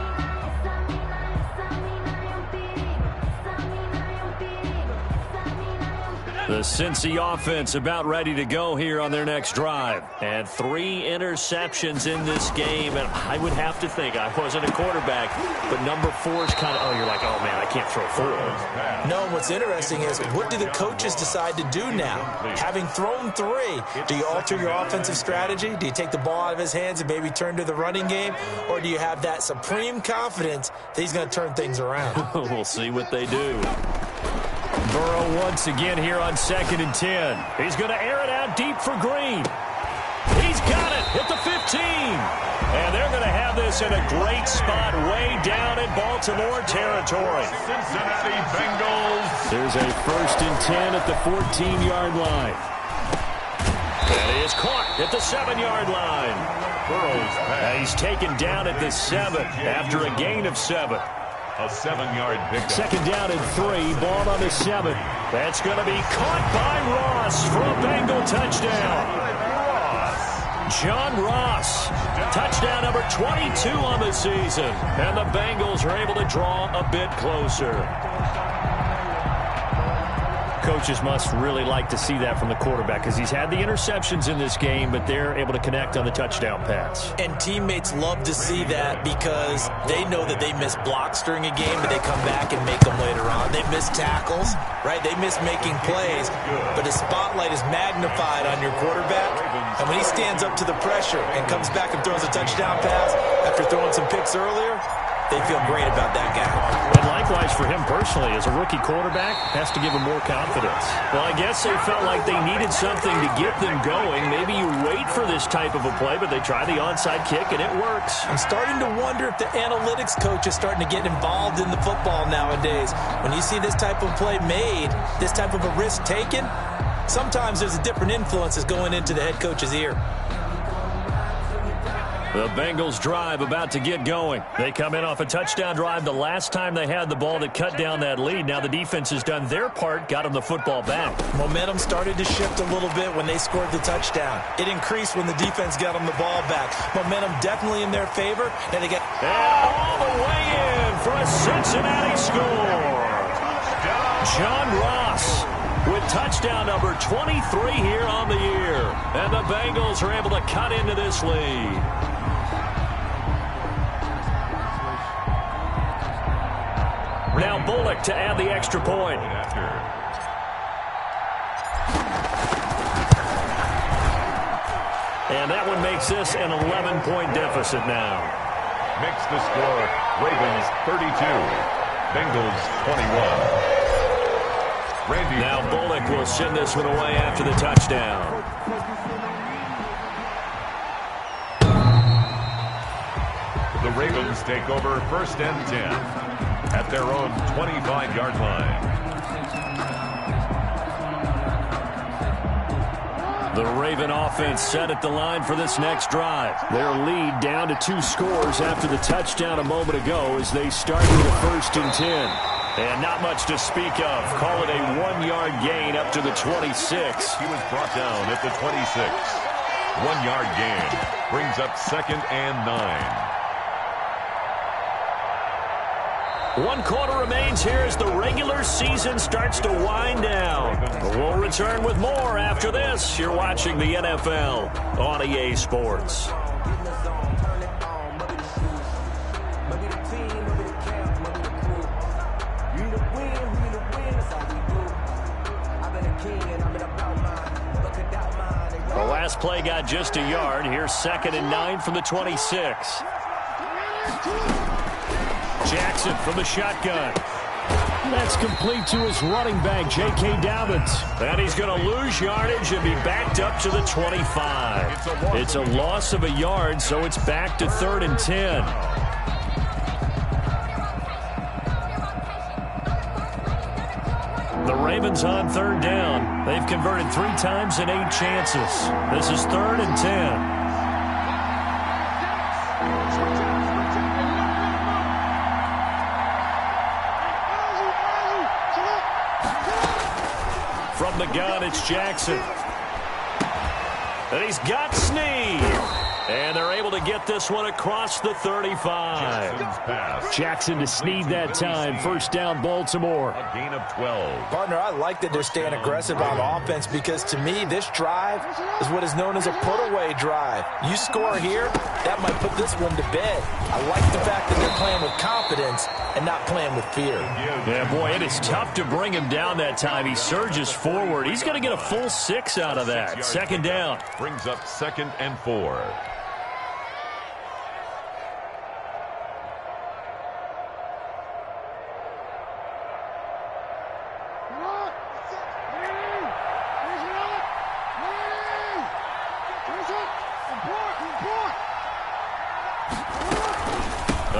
The Cincy offense about ready to go here on their next drive. And 3 interceptions in this game. And I would have to think, I wasn't a quarterback, but number 4 is kind of, oh, you're like, oh, man, I can't throw 4. No, what's interesting is what do the coaches decide to do now? Having thrown 3, do you alter your offensive strategy? Do you take the ball out of his hands and maybe turn to the running game? Or do you have that supreme confidence that he's going to turn things around? We'll see what they do. Burrow once again here on 2nd and 10. He's going to air it out deep for Green. He's got it at the 15. And they're going to have this in a great spot way down in Baltimore territory. Cincinnati Bengals. There's a 1st and 10 at the 14-yard line. And he is caught at the 7-yard line. Burrow's pass. He's taken down at the 7 after a gain of 7. A 7-yard pickup. 2nd down and 3. Ball on the 7. That's going to be caught by Ross for a Bengal touchdown. John Ross. Touchdown number 22 on the season. And the Bengals are able to draw a bit closer. Coaches must really like to see that from the quarterback because he's had the interceptions in this game, but they're able to connect on the touchdown pass. And teammates love to see that because they know that they miss blocks during a game, but they come back and make them later on. They miss tackles, right? They miss making plays, but the spotlight is magnified on your quarterback. And when he stands up to the pressure and comes back and throws a touchdown pass after throwing some picks earlier, they feel great about that guy. And likewise for him personally, as a rookie quarterback, has to give him more confidence. Well, I guess they felt like they needed something to get them going. Maybe you wait for this type of a play, but they try the onside kick, and it works. I'm starting to wonder if the analytics coach is starting to get involved in the football nowadays. When you see this type of play made, this type of a risk taken, sometimes there's a different influences going into the head coach's ear. The Bengals drive about to get going. They come in off a touchdown drive the last time they had the ball that cut down that lead. Now the defense has done their part, got them the football back. Momentum started to shift a little bit when they scored the touchdown. It increased when the defense got them the ball back. Momentum definitely in their favor. And they get all the way in for a Cincinnati score. John Ross with touchdown number 23 here on the year. And the Bengals are able to cut into this lead. Bullock to add the extra point. And that one makes this an 11-point deficit now. Makes the score Ravens 32, Bengals 21. Now Bullock will send this one away after the touchdown. The Ravens take over 1st and 10 at their own 25-yard line. The Raven offense set at the line for this next drive. Their lead down to 2 scores after the touchdown a moment ago as they start with a 1st and 10. And not much to speak of. Call it a 1-yard gain up to the 26. He was brought down at the 26. 1-yard gain brings up 2nd and 9. 1 quarter remains here as the regular season starts to wind down. We'll return with more after this. You're watching the NFL on EA Sports. The last play got just a yard. Here's 2nd and 9 from the 26. Jackson from the shotgun. That's complete to his running back, J.K. Dobbins. And he's going to lose yardage and be backed up to the 25. It's a loss of a yard, so it's back to 3rd and 10. The Ravens on 3rd down. They've converted 3 times in 8 chances. This is 3rd and 10. From the gun, it's Jackson. And he's got Snead. And they're able to get this one across the 35. Jackson to Snead that time. 1st down, Baltimore. A gain of 12. Partner, I like that they're staying aggressive on offense because, to me, this drive is what is known as a put-away drive. You score here, that might put this one to bed. I like the fact that they're playing with confidence and not playing with fear. Yeah, boy, it is tough to bring him down that time. He surges forward. He's going to get a full 6 out of that. 2nd down. Brings up 2nd and 4.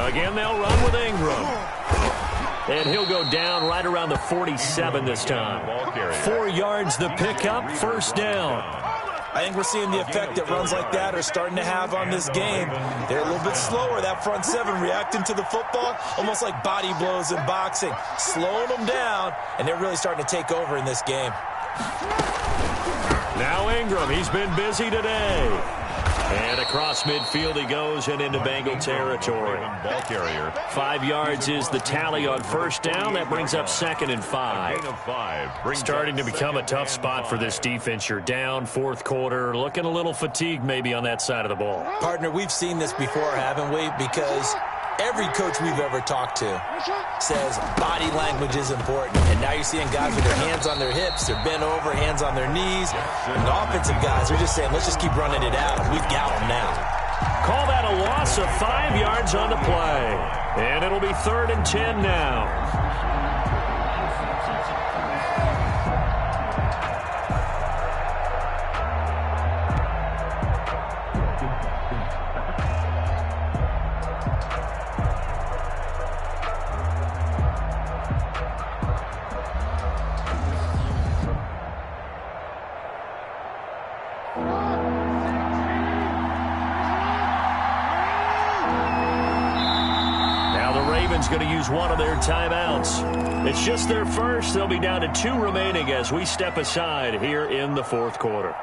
Again, they'll run with Ingram. And he'll go down right around the 47 this time. 4 yards the pickup, 1st down. I think we're seeing the effect that runs like that are starting to have on this game. They're a little bit slower, that front 7, reacting to the football, almost like body blows in boxing, slowing them down, and they're really starting to take over in this game. Now Ingram, he's been busy today. And across midfield he goes and into Bengal territory. 5 yards is the tally on 1st down. That brings up 2nd and 5. Starting to become a tough spot for this defense. You're down 4th quarter. Looking a little fatigued maybe on that side of the ball. Partner, we've seen this before, haven't we? Because every coach we've ever talked to says body language is important. And now you're seeing guys with their hands on their hips, they're bent over, hands on their knees. And the offensive guys are just saying, let's just keep running it out. We've got them now. Call that a loss of 5 yards on the play. And it'll be 3rd and 10 now. Going to use one of their timeouts. It's just their first. They'll be down to 2 remaining as we step aside here in the 4th quarter.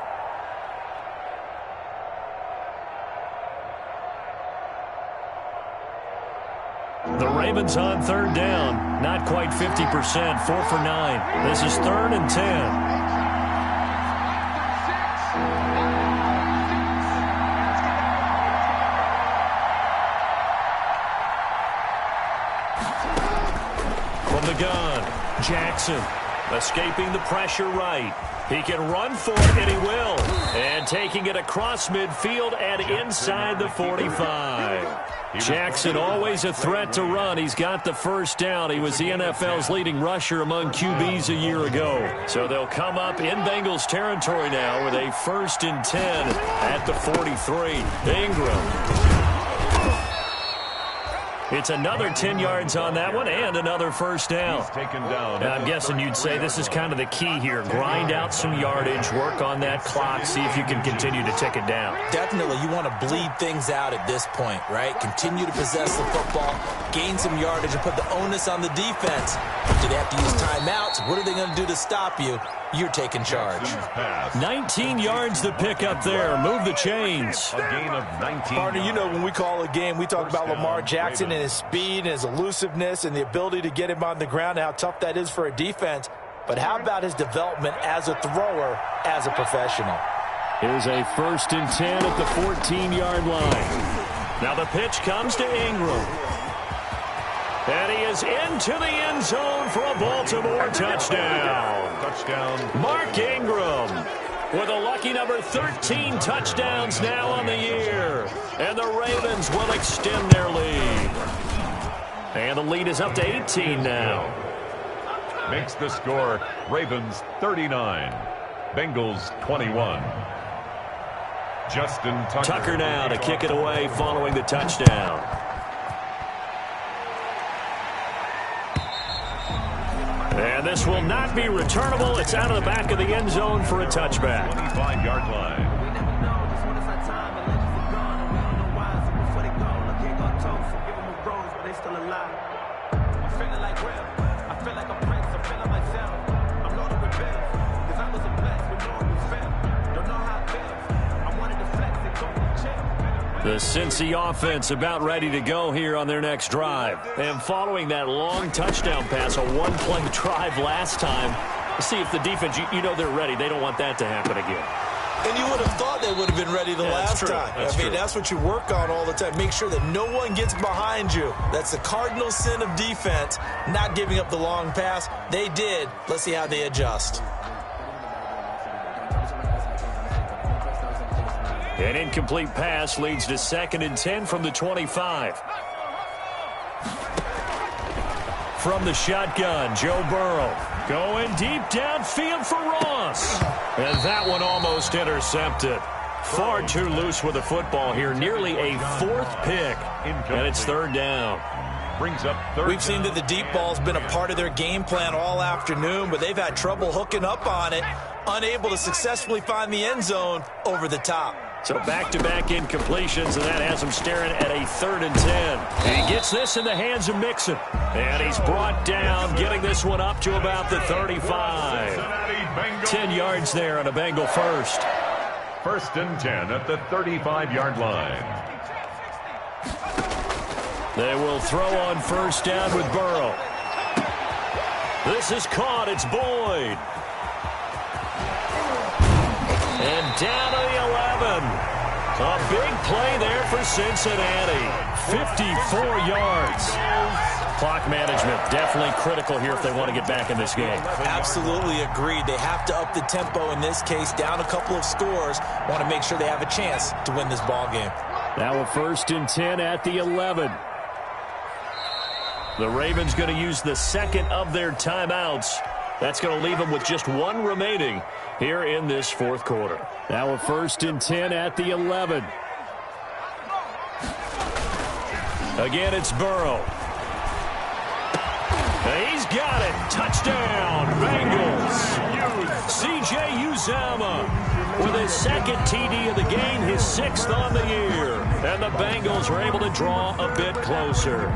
The Ravens on 3rd down. Not quite 50%. 4 for 9. This is 3rd and 10. the gun. Jackson escaping the pressure right. He can run for it, and he will. And taking it across midfield and inside the 45. Jackson always a threat to run. He's got the first down. He was the NFL's leading rusher among QBs a year ago. So they'll come up in Bengals territory now with a 1st and 10 at the 43. Ingram. It's another 10 yards on that one and another first down. I'm guessing you'd say this is kind of the key here. Grind out some yardage, work on that clock, see if you can continue to tick it down. Definitely, you want to bleed things out at this point, right? Continue to possess the football, gain some yardage, and put the onus on the defense. Do they have to use timeouts? What are they going to do to stop you? You're taking charge. 19 yards the pick up there. Move the chains. A gain of 19. Partner, you know when we call a game, we talk about Lamar Jackson and his speed and his elusiveness and the ability to get him on the ground and how tough that is for a defense. But how about his development as a thrower, as a professional? Here's a 1st and 10 at the 14-yard line. Now the pitch comes to Ingram. And he is into the end zone for a Baltimore touchdown. Mark Ingram with a lucky number 13 touchdowns now on the year. And the Ravens will extend their lead. And the lead is up to 18 now. Makes the score Ravens 39, Bengals 21. Justin Tucker now to kick it away following the touchdown. And this will not be returnable. It's out of the back of the end zone for a touchback. 25-yard line. The Cincy offense about ready to go here on their next drive. And following that long touchdown pass, a one-play drive last time, see if the defense, you know they're ready. They don't want that to happen again. And you would have thought they would have been ready the last time. I mean, that's what you work on all the time. Make sure that no one gets behind you. That's the cardinal sin of defense, not giving up the long pass. They did. Let's see how they adjust. An incomplete pass leads to 2nd and 10 from the 25. From the shotgun, Joe Burrow going deep downfield for Ross. And that one almost intercepted. Far too loose with the football here. Nearly a 4th pick. And it's 3rd down. Brings up 3rd. We've seen that the deep ball's been a part of their game plan all afternoon, but they've had trouble hooking up on it. Unable to successfully find the end zone over the top. So back-to-back incompletions, and that has him staring at a 3rd and 10. And he gets this in the hands of Mixon. And he's brought down, getting this one up to about the 35. 10 yards there on a Bengal first. 1st and 10 at the 35-yard line. They will throw on 1st down with Burrow. This is caught. It's Boyd. And down to the 11. A big play there for Cincinnati. 54 yards. Clock management definitely critical here if they want to get back in this game. Absolutely agreed. They have to up the tempo in this case, down a couple of scores. Want to make sure they have a chance to win this ball game. Now a 1st and 10 at the 11. The Ravens going to use the 2nd of their timeouts. That's going to leave them with just 1 remaining here in this 4th quarter. Now a 1st and 10 at the 11. Again, it's Burrow. He's got it. Touchdown, Bengals. C.J. Uzomah with his 2nd TD of the game, his 6th on the year. And the Bengals are able to draw a bit closer.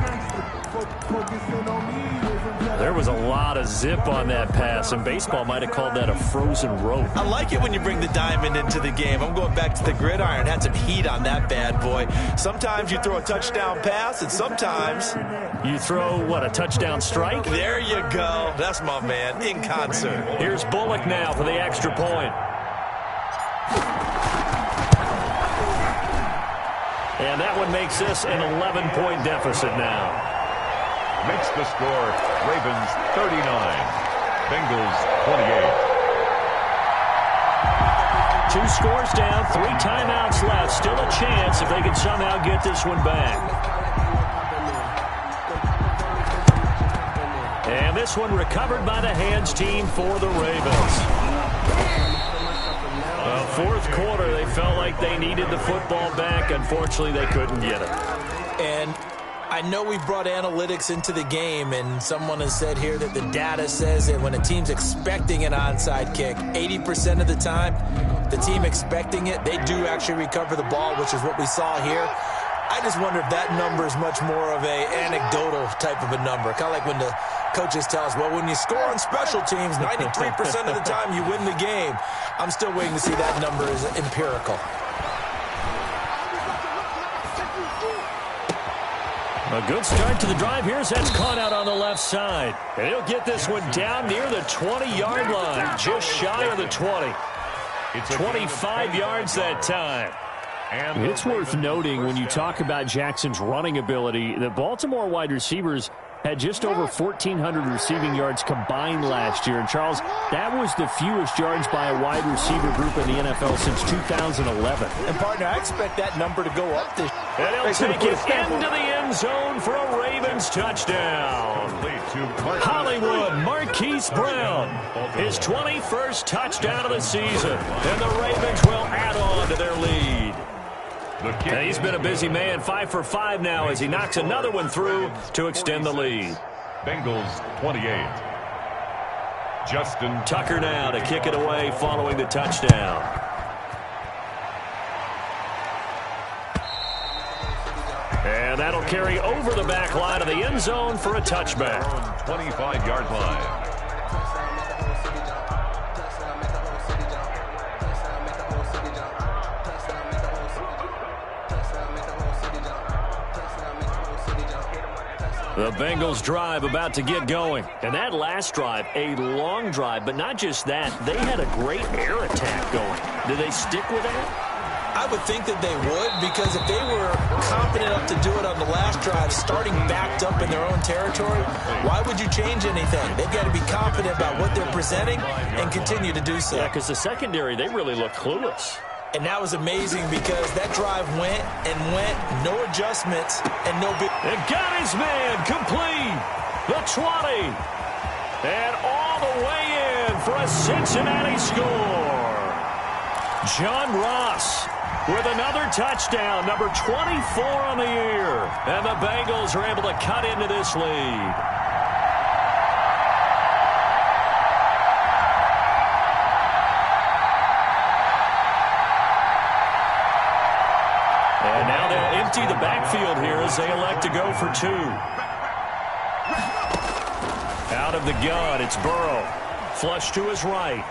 There was a lot of zip on that pass, and baseball might have called that a frozen rope. I like it when you bring the diamond into the game. I'm going back to the gridiron. Had some heat on that bad boy. Sometimes you throw a touchdown pass, and sometimes you throw, what, a touchdown strike? There you go. That's my man, in concert. Here's Bullock now for the extra point. And that one makes this an 11-point deficit now. makes the score Ravens 39, Bengals 28. 2 scores down, 3 timeouts left. Still a chance if they can somehow get this one back. And this one recovered by the hands team for the Ravens. Fourth quarter, they felt like they needed the football back. Unfortunately, they couldn't get it. And I know we brought analytics into the game, and someone has said here that the data says that when a team's expecting an onside kick, 80% of the time, the team expecting it, they do actually recover the ball, which is what we saw here. I just wonder if that number is much more of a anecdotal type of a number. Kind of like when the coaches tell us, well, when you score on special teams, 93% of the time you win the game. I'm still waiting to see that number is empirical. A good start to the drive here as that's caught out on the left side. And he'll get this one down near the 20-yard line, just shy of the 20. It's 25 yards that time. And it's worth noting when you talk about Jackson's running ability, the Baltimore wide receivers had just over 1,400 receiving yards combined last year. And, Charles, that was the fewest yards by a wide receiver group in the NFL since 2011. And, partner, I expect that number to go up this year. And he'll take it into the end zone for a Ravens touchdown. Hollywood Marquise Brown, his 21st touchdown of the season. And the Ravens will add on to their lead. And he's been a busy man, 5 for 5 now as he knocks another one through to extend the lead. Bengals 28. Justin Tucker now to kick it away following the touchdown. And that'll carry over the back line of the end zone for a touchback. 25-yard line. The Bengals drive about to get going. And that last drive, a long drive, but not just that. They had a great air attack going. Did they stick with that? I would think that they would, because if they were confident enough to do it on the last drive, starting backed up in their own territory, why would you change anything? They've got to be confident about what they're presenting and continue to do so. Yeah, because the secondary, they really looked clueless. And that was amazing because that drive went and went, no adjustments, and no big... And got his man complete. The 20. And all the way in for a Cincinnati score. John Ross with another touchdown, number 24 on the year. And the Bengals are able to cut into this lead. And now they'll empty the backfield here as they elect to go for 2. Out of the gun, it's Burrow. Flush to his right.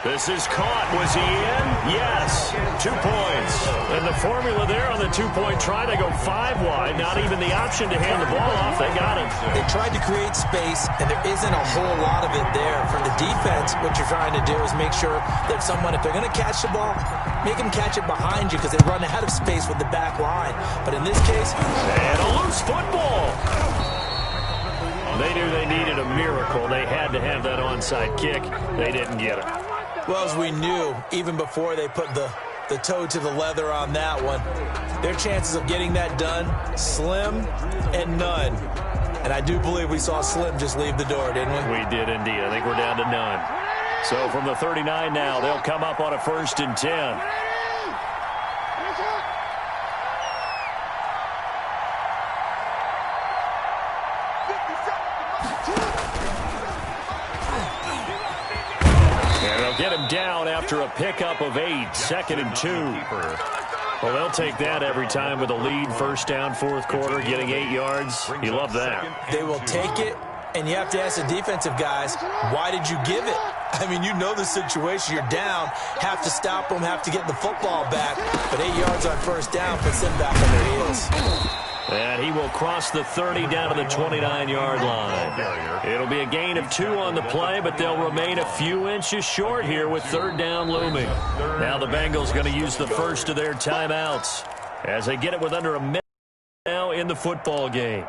This is caught. Was he in? Yes. 2 points. And the formula there on the 2-point try, they go 5 wide. Not even the option to hand the ball off. They got it. They tried to create space, and there isn't a whole lot of it there. For the defense, what you're trying to do is make sure that if they're going to catch the ball, make them catch it behind you because they run out of space with the back line. But in this case... And a loose football. They knew they needed a miracle. They had to have that onside kick. They didn't get it. Well, as we knew, even before they put the toe to the leather on that one, their chances of getting that done, slim and none. And I do believe we saw Slim just leave the door, didn't we? We did indeed. I think we're down to none. So from the 39 now, they'll come up on a 1st and 10. Get him down after a pickup of 8, 2nd and 2. Well, they'll take that every time with a lead, 1st down, 4th quarter, getting 8 yards. You love that. They will take it, and you have to ask the defensive guys, why did you give it? I mean, you know the situation. You're down, have to stop them, have to get the football back. But 8 yards on 1st down puts them back on their heels. And he will cross the 30 down to the 29-yard line. It'll be a gain of 2 on the play, but they'll remain a few inches short here with 3rd down looming. Now the Bengals going to use the first of their timeouts as they get it with under a minute. Now in the football game.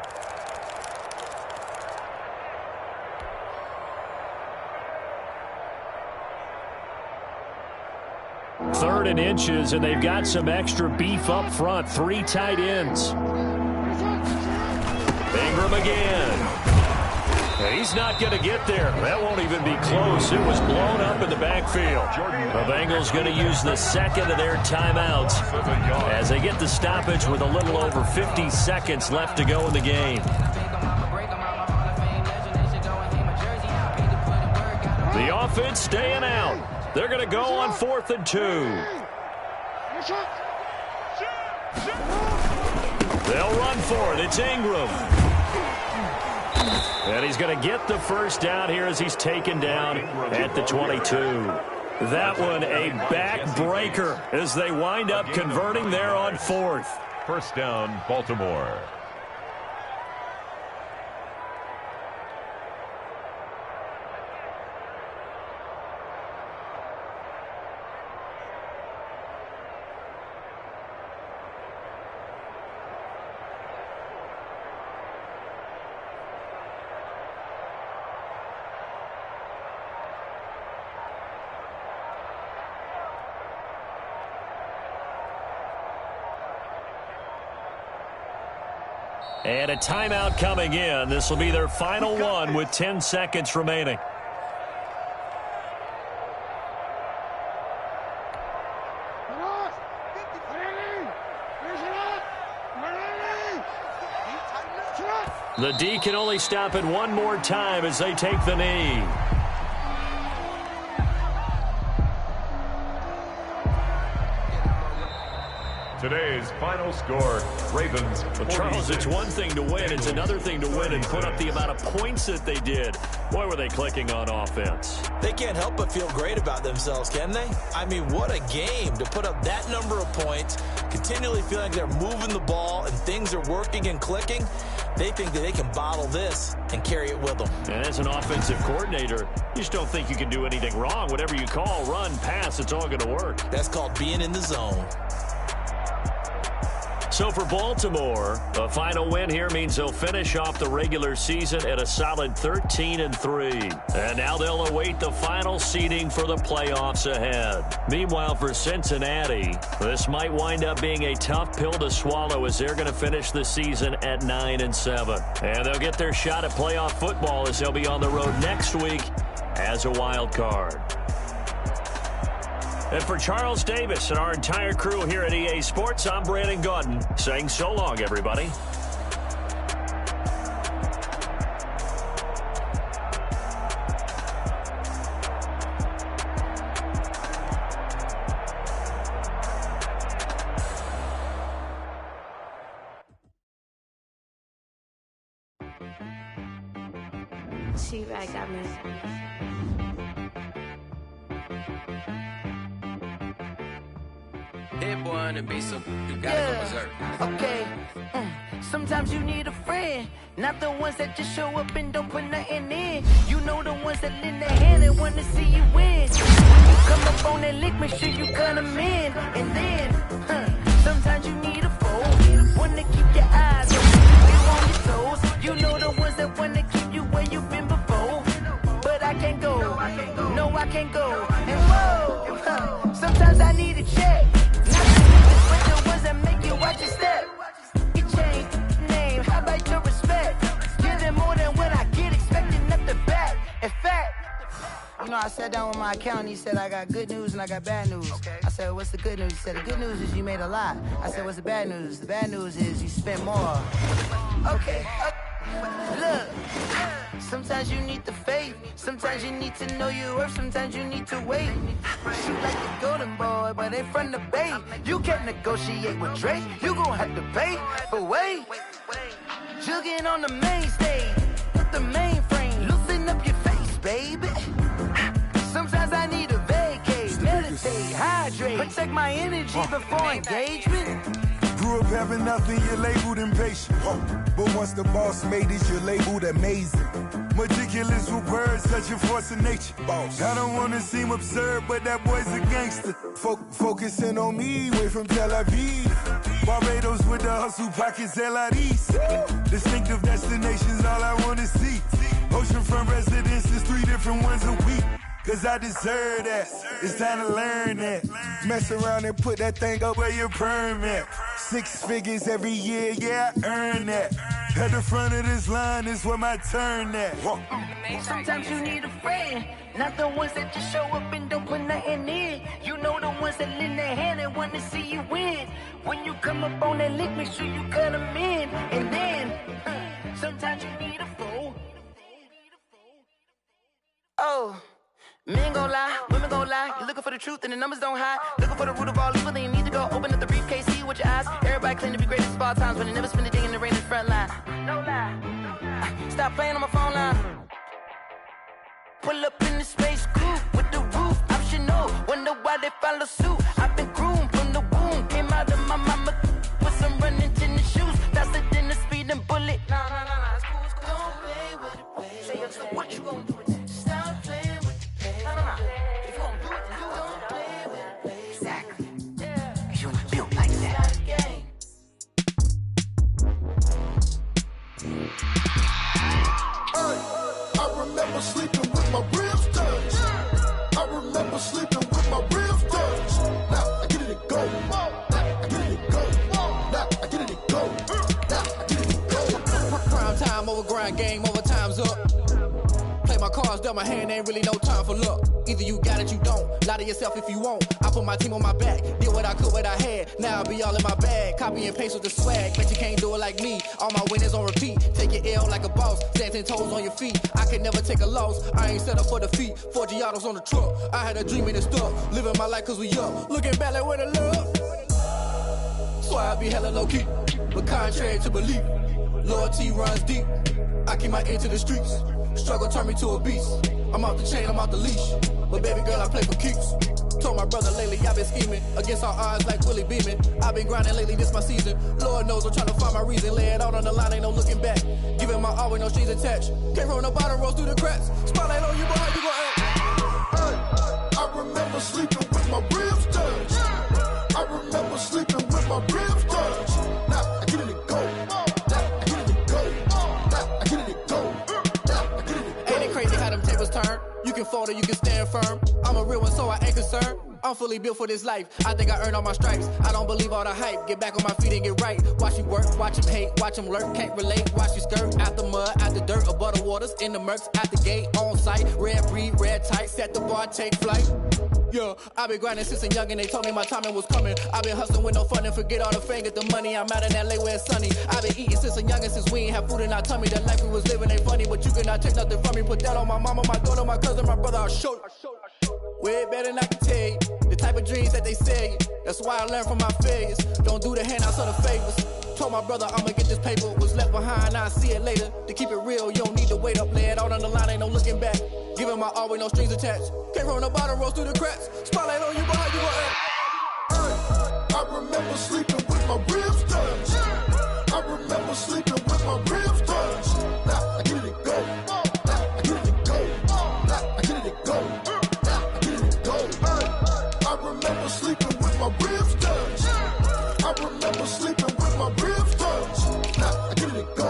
Third and inches, and they've got some extra beef up front. 3 tight ends. Ingram again. He's not going to get there. That won't even be close. It was blown up in the backfield. The Bengals going to use the second of their timeouts as they get the stoppage with a little over 50 seconds left to go in the game. The offense staying out. They're going to go on 4th and 2. They'll run for it. It's Ingram. And he's going to get the first down here as he's taken down at the 22. That one a backbreaker as they wind up converting there on 4th. First down, Baltimore. And a timeout coming in. This will be their final one with 10 seconds remaining. The D can only stop it one more time as they take the knee. Today's final score, Ravens. Well, Charles, it's one thing to win. It's another thing to win and put up the amount of points that they did. Boy, were they clicking on offense. They can't help but feel great about themselves, can they? I mean, what a game to put up that number of points, continually feeling like they're moving the ball and things are working and clicking. They think that they can bottle this and carry it with them. And as an offensive coordinator, you just don't think you can do anything wrong. Whatever you call, run, pass, it's all going to work. That's called being in the zone. So for Baltimore, a final win here means they'll finish off the regular season at a solid 13-3. And now they'll await the final seeding for the playoffs ahead. Meanwhile, for Cincinnati, this might wind up being a tough pill to swallow as they're going to finish the season at 9-7. And they'll get their shot at playoff football as they'll be on the road next week as a wild card. And for Charles Davis and our entire crew here at EA Sports, I'm Brandon Gaudin saying so long, everybody. She-Rag got me. Hit one and be so you gotta go berserk. Okay. Sometimes you need a friend, not the ones that just show up and don't put nothing in. You know the ones that lend a hand and want to see you win. When you come up on that lick, make sure you cut them in. And then, sometimes you need a foe, one to keep your eyes open, keep you on your toes. You know the ones that want to keep you where you've been before. But I can't go, no I can't go. And whoa, sometimes I need a check. Watch your step. You change name. How about your respect? Give them more than what I get, expecting up the back. In fact, you know, I sat down with my accountant. He said, I got good news and I got bad news. Okay. I said, what's the good news? He said, the good news is you made a lot. I said, what's the bad news? The bad news is you spent more. Okay. Look, sometimes you need the faith. Sometimes you need to know your worth. Sometimes you need to wait. Shoot like the golden boy, but in front of Bay. You can't negotiate with Drake. You gon' have to pay. But wait, jugging on the main stage with the mainframe. Loosen up your face, baby. Sometimes I need a vacate, meditate, hydrate, protect my energy before engagement. Grew up having nothing, you're labeled impatient. But once the boss made it, you're labeled amazing. Meticulous with words, such a force of nature. I don't wanna seem absurd, but that boy's a gangster. Focusing on me, way from Tel Aviv. Barbados with the hustle pockets, LIDs. Distinctive destinations, all I wanna see. Oceanfront residences, 3 different ones a week. Cause I deserve that. It's time to learn that. Mess around and put that thing up where your permit. 6 figures every year, yeah, I earn that. At the front of this line is where my turn at. Sometimes you need a friend, not the ones that just show up and don't put nothing in. You know the ones that lend their hand and want to see you win. When you come up on that lick, make sure you cut them in. And then, sometimes you need a fool. Oh. Men gon' lie, women gon' lie. You're looking for the truth and the numbers don't hide. Looking for the root of all evil, then you need to go open up the briefcase, see with your eyes. Everybody claim to be greatest of all times, but they never spend a day in the rain in the front line. No lie. Stop playing on my phone line. Pull up in the space coupe with the roof optional. Wonder why they follow suit. I've been groomed from the womb. Came out of my mama with some running tennis shoes. Faster than the speeding bullet. Nah, it's cool, it's cool. Don't play with it, baby. Say so what you gon' do with it? Stop playing with it. If you gon' do it, then don't play with it, baby. Exactly. Yeah. Cause you ain't built like that. I remember sleeping with my ribs touched. I remember sleeping with my ribs touched. Now I get it and go. Now I get it and go. Now I get it and go. Now I get it and go. Prime time over grind game, over time's up. Play my cards, dealt my hand, ain't really no time for luck. Either you got it, you don't. Lie to yourself if you won't. I put my team on my back, did what I could, what I had. Now I'll be all in my bag, copy and paste with the swag. Bet you can't do it like me. All my winners on repeat. Take your L like a boss, stand 10 toes on your feet. I can never take a loss. I ain't set up for defeat. 4 Giottos on the truck. I had a dream and it stuck. Living my life cause we up. Looking back like where the love. So I be hella low key, but contrary to belief, loyalty runs deep. I keep my ear to the streets. Struggle turned me to a beast. I'm out the chain, I'm out the leash. But baby girl, I play for keeps. Told my brother lately, I've been scheming against all odds like Willie Beeman. I've been grinding lately, this my season. Lord knows I'm trying to find my reason. Lay it out on the line, ain't no looking back. Giving my all with no strings attached. Came from the bottom, rose through the cracks. Spotlight on you, but how you gon' act? I remember sleeping with my ribs touched. I remember sleeping with my ribs touched. Now I get it and go. Now I get it and go. Now I get it and go. Ain't it crazy how them tables turn? You can fold or you can stand firm. I'm a real one, so I ain't concerned. I'm fully built for this life. I think I earned all my stripes. I don't believe all the hype. Get back on my feet and get right. Watch you work, watch him hate, watch him lurk. Can't relate, watch you skirt. Out the mud, out the dirt, above the waters, in the murks, out the gate, on site. Red breed, red tight, set the bar, take flight. Yeah, I been grinding since a young and they told me my timing was coming. I been hustling with no fun and forget all the fame, get the money. I'm out in LA where it's sunny. I been eating since a young and since we ain't have food in our tummy. The life we was living ain't funny, but you cannot take nothing from me. Put that on my mama, my daughter, my cousin, my brother, I'll show you. Way better than I can tell you. The type of dreams that they sell you. That's why I learned from my failures. Don't do the handouts or the favors. Told my brother I'ma get this paper. Was left behind, I'll see it later. To keep it real, you don't need to wait up. Lay it out on the line, ain't no looking back. Giving my all with no strings attached. Came from the bottom, rose through the cracks. Spotlight on you, but how you gon' act? I remember sleeping with my ribs touched. I remember sleeping with my ribs touched. Now I get it and go. Now I get it and go. Now I get it and go. Now I get it and go. I remember sleeping with my ribs touched. I remember sleeping with my ribs touched. Now I get it and go.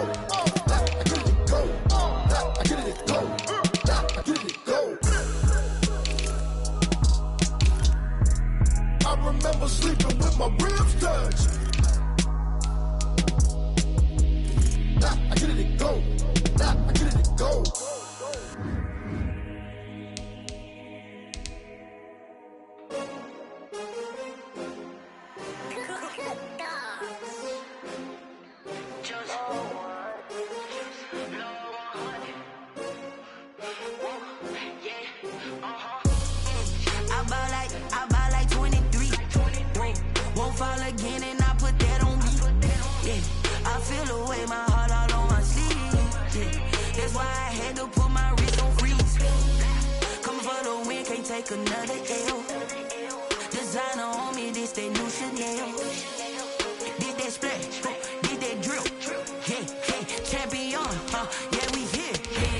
Now I get it and go. Now I get it and go. Now I get it and go. I remember sleeping with my ribs touched. Now I get it and go. Now I get it and go. I buy like 23. Won't fall again and I put that on me. Yeah, I feel the way, my heart all on my sleeve. Yeah, that's why I had to put my wrist on freeze. Coming for the win, can't take another L. Designer on me, this that new Chanel. Did that splash, did that drill. Hey, champion, yeah, we here.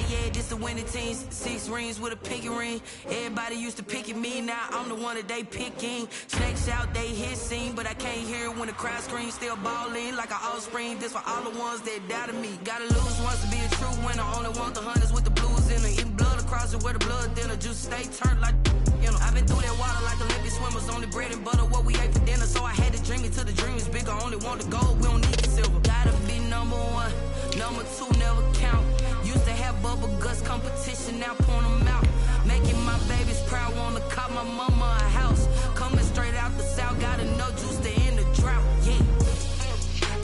Yeah, this the winning teams, 6 rings with a pinky ring. Everybody used to pick at me, now I'm the one that they picking. Snakes out, they hissing, but I can't hear when the crowd screams. Still balling like an offspring. This for all the ones that doubted me. Gotta lose once to be a true winner. Only want the hunters with the blues in it. Eating blood across it where the blood thinner. Juice stay turned like you know. I've been through that water like Olympic swimmers. Only bread and butter what we ate for dinner. So I had to dream it till the dream is bigger. Only want the gold, we don't need the silver. Gotta be number 1, number 2 never count. Used to have bubble guts competition, now point them out. Making my babies proud, wanna cop my mama a house. Coming straight out the south, got enough juice to end the drought. Yeah,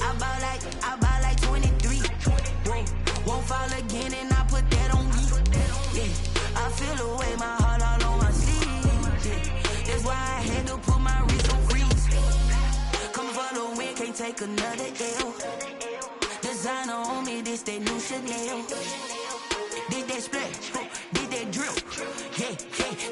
I bought like 23. Whoa, won't fall again and I put that on me. Yeah, I feel the way, my heart all on my sleeve. Yeah, that's why I had to put my wrist on freeze. Coming for the win, can't take another L. Designer on me, this that new Chanel. Did that splash, did that drill. Yeah,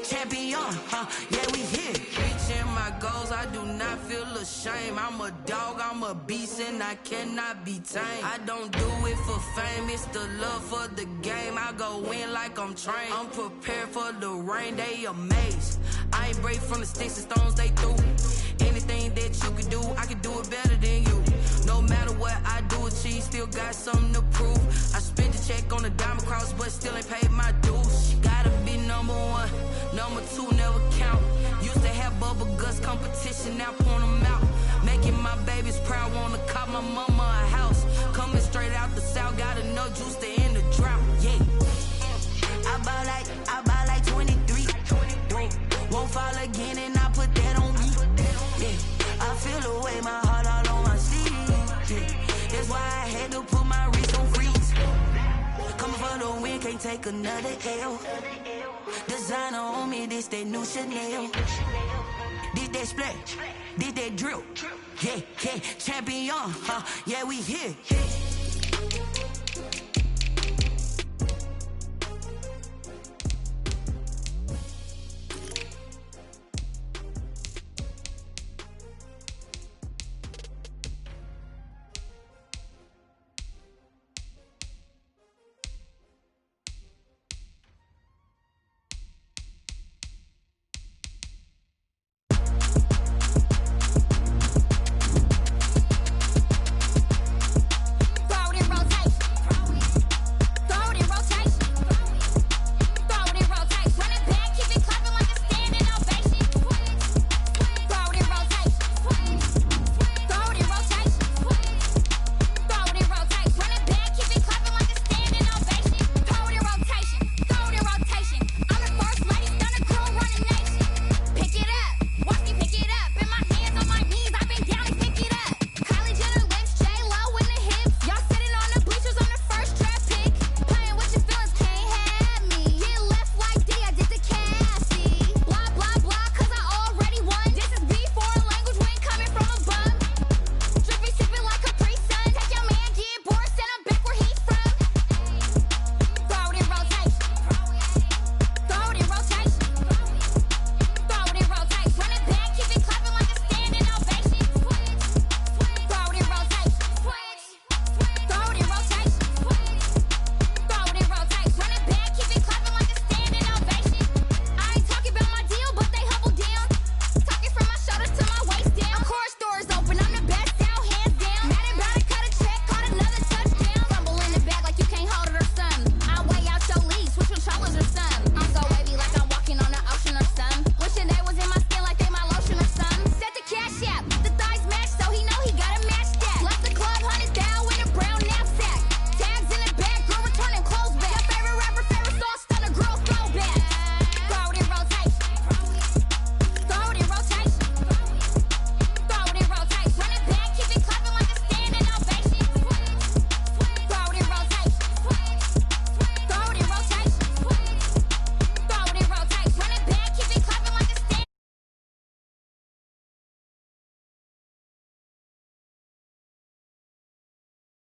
champion, yeah, we here. Reaching my goals, I do not feel ashamed. I'm a dog, I'm a beast, and I cannot be tamed. I don't do it for fame, it's the love for the game. I go in like I'm trained. I'm prepared for the rain, they amazed. I ain't break from the sticks and stones they threw. Anything that you can do, I can do it better than you. No matter what I do achieve, still got something to prove. I spent the check on the diamond cross, but still ain't paid my dues. Gotta be number 1, number 2 never count. Used to have bubble guts competition, now point them out. Making my babies proud, wanna cop my mama a house. Coming straight out the south, got enough juice to end the drought. Yeah, I bought like 23. Won't fall again and I put that on me. Yeah, I feel the way, my heart all on my sleeve. Yeah, that's why I had to put my wrist on freeze. Coming for the win, can't take another L. Designer on me, this that new Chanel. Did that splash, did that drill. Yeah, champion, yeah, we here.